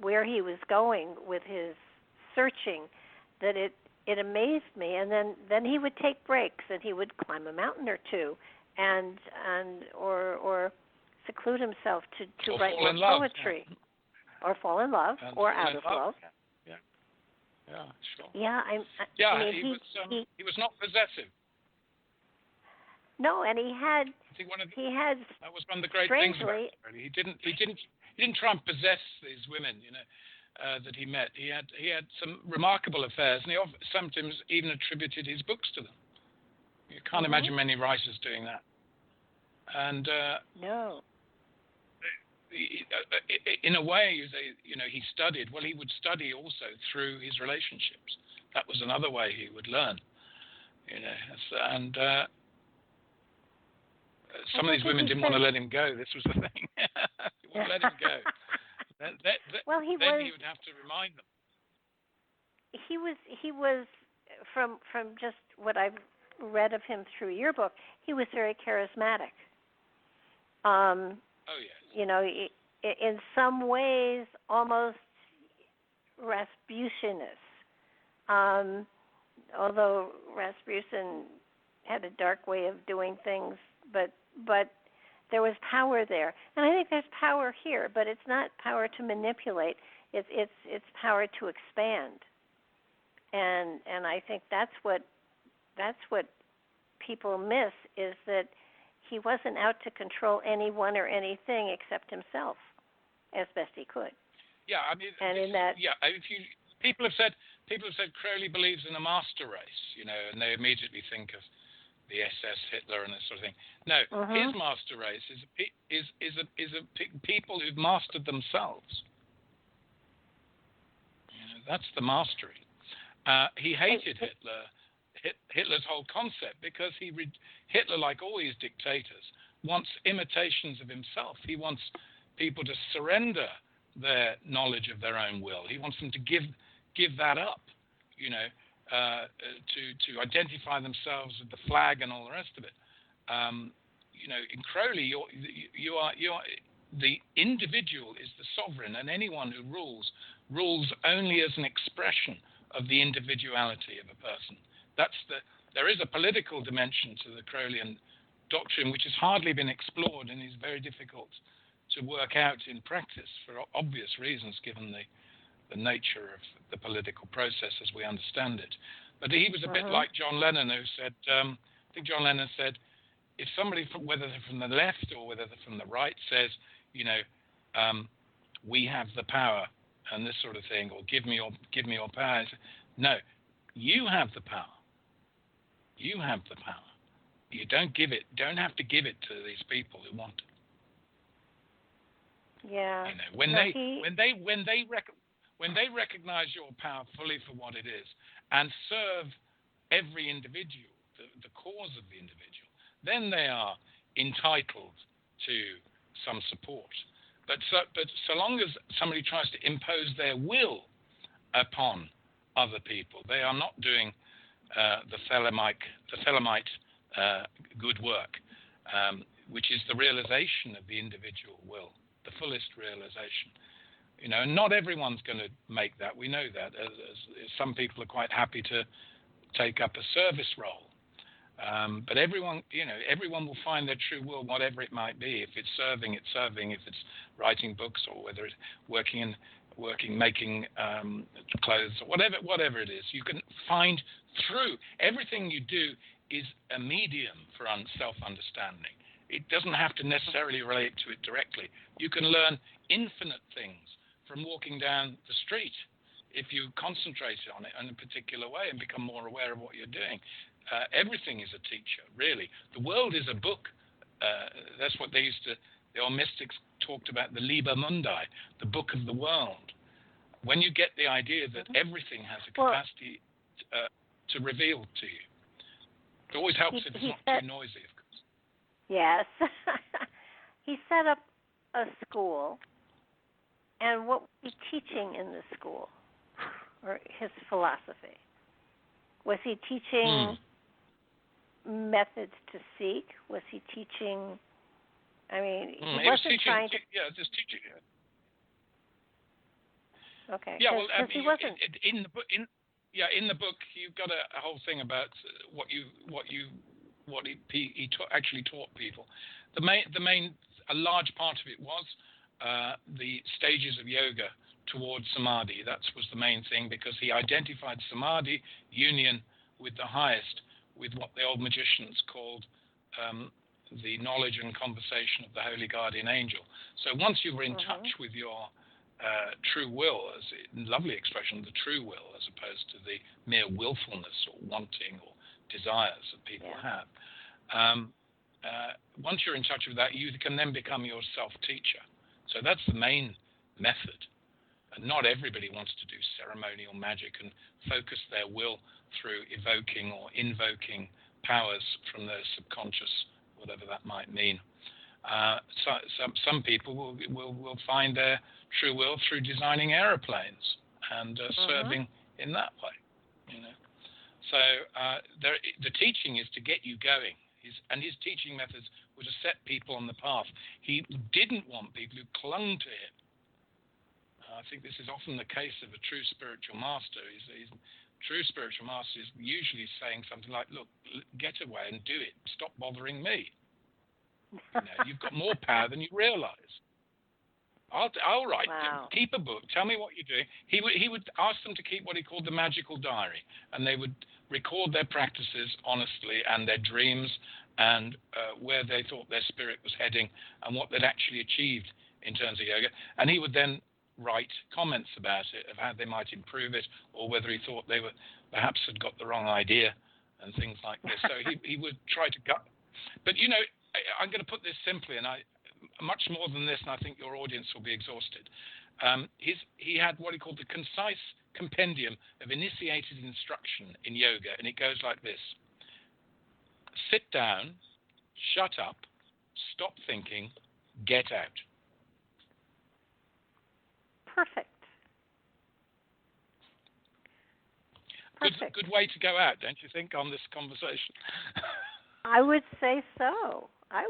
where he was going with his searching, that it amazed me. And then he would take breaks, and he would climb a mountain or two, and or seclude himself to write more poetry, or fall in love, or out of love. Yeah, sure. Yeah, he was not possessive. No, and he had. I think that was one of the great things about him. He didn't try and possess these women, that he met. He had some remarkable affairs, and he sometimes even attributed his books to them. You can't imagine many writers doing that. And no. In a way, he studied. Well, he would study also through his relationships. That was another way he would learn. And some of these women didn't want to let him go. This was the thing. They wouldn't let him go. Then he would have to remind them. He was from just what I've read of him through your book. He was very charismatic. Oh yes. In some ways, almost Rasputinous. Although Rasputin had a dark way of doing things, but there was power there, and I think there's power here, but it's not power to manipulate. It's power to expand, and I think that's what people miss, is that he wasn't out to control anyone or anything except himself, as best he could. Yeah, I mean, people have said Crowley believes in a master race, and they immediately think of the SS Hitler and this sort of thing. No, his master race is people who've mastered themselves. That's the mastery. He hated Hitler. Hitler's whole concept, because Hitler, like all these dictators, wants imitations of himself. He wants people to surrender their knowledge of their own will. He wants them to give that up, to identify themselves with the flag and all the rest of it. In Crowley, you are the individual is the sovereign, and anyone who rules only as an expression of the individuality of a person. There is a political dimension to the Crowleyan doctrine which has hardly been explored and is very difficult to work out in practice for obvious reasons, given the nature of the political process as we understand it. But he was a bit like John Lennon, who said, I think John Lennon said, if somebody, whether they're from the left or whether they're from the right, says, we have the power and this sort of thing, or give me your power, no, you have the power. You have the power. You don't have to give it to these people who want it. Yeah. When they recognize your power fully for what it is and serve every individual, the cause of the individual, then they are entitled to some support. But so long as somebody tries to impose their will upon other people, they are not doing the Thelemite good work, which is the realization of the individual will, the fullest realization. And not everyone's going to make that. We know that. As some people are quite happy to take up a service role. But everyone will find their true will, whatever it might be. If it's serving, it's serving. If it's writing books, or whether it's making clothes, or whatever it is, you can find through. Everything you do is a medium for self-understanding. It doesn't have to necessarily relate to it directly. You can learn infinite things from walking down the street if you concentrate on it in a particular way and become more aware of what you're doing. Everything is a teacher, really. The world is a book. That's what the old mystics talked about, the Liber Mundi, the book of the world. When you get the idea that everything has a capacity to reveal to you. It always helps if it's not too noisy, of course. Yes. He set up a school, and what was he teaching in the school, or his philosophy? Was he teaching methods to seek? Was he teaching? I mean, he was wasn't teaching, trying to. just teaching. Okay. Yeah, well, I mean, he wasn't. in the book. In the book, you've got a whole thing about what he actually taught people. A large part of it was the stages of yoga towards samadhi. That was the main thing, because he identified samadhi, union with the highest, with what the old magicians called the knowledge and conversation of the holy guardian angel. So once you were in touch with your true will, as a lovely expression, the true will, as opposed to the mere willfulness or wanting or desires that people have. Once you're in touch with that, you can then become your self-teacher. So that's the main method. And not everybody wants to do ceremonial magic and focus their will through evoking or invoking powers from their subconscious, whatever that might mean. Some people will find their true will through designing aeroplanes and serving in that way. So the teaching is to get you going. His teaching methods were to set people on the path. He didn't want people who clung to him. I think this is often the case of a true spiritual master. True spiritual master is usually saying something like, "Look, get away and do it. Stop bothering me. You've got more power than you realize. All right, keep a book. Tell me what you're doing." He would ask them to keep what he called the magical diary, and they would record their practices honestly and their dreams and where they thought their spirit was heading and what they'd actually achieved in terms of yoga. And he would then write comments about it, of how they might improve it, or whether he thought they were perhaps had got the wrong idea and things like this. So he would try to gut. But I'm going to put this simply, and much more than this, and I think your audience will be exhausted. He had what he called the concise compendium of initiated instruction in yoga, and it goes like this: sit down, shut up, stop thinking, get out. Perfect. Good way to go out, don't you think, on this conversation? I would say so. I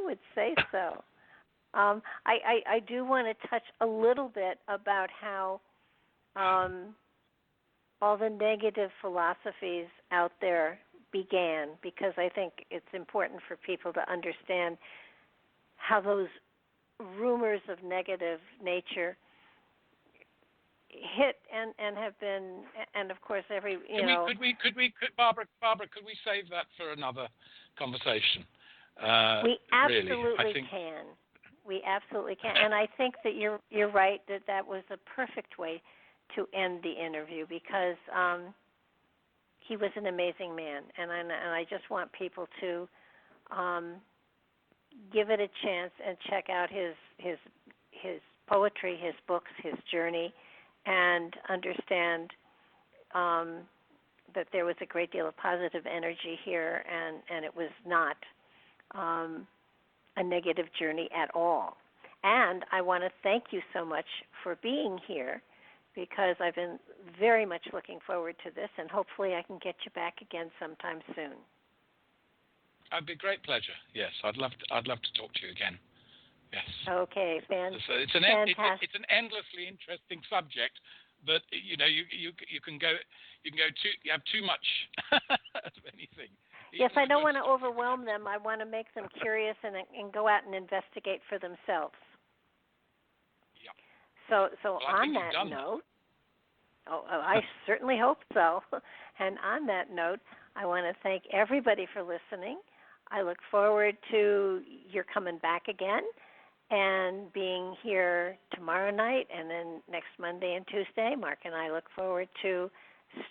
do want to touch a little bit about how all the negative philosophies out there began, because I think it's important for people to understand how those rumors of negative nature hit and have been, and of course Barbara, could we save that for another conversation? We absolutely really, can. We absolutely can. And I think that you're right that was a perfect way to end the interview, because he was an amazing man, and I just want people to give it a chance and check out his poetry, his books, his journey, and understand that there was a great deal of positive energy here, and it was not a negative journey at all. And I want to thank you so much for being here, because I've been very much looking forward to this, and hopefully I can get you back again sometime soon. It'd be a great pleasure. Yes, I'd love to talk to you again. Yes. Okay, So it's an endlessly interesting subject, but you have too much of anything. Yes, I don't want to overwhelm them. I want to make them curious and go out and investigate for themselves. Yeah. So on that note, I certainly hope so. And on that note, I want to thank everybody for listening. I look forward to your coming back again and being here tomorrow night, and then next Monday and Tuesday. Mark and I look forward to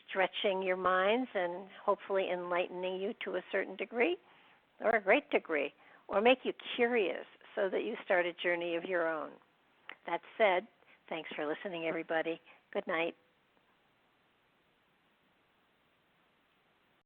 stretching your minds and hopefully enlightening you to a certain degree, or a great degree, or make you curious so that you start a journey of your own. That said, thanks for listening, everybody. Good night.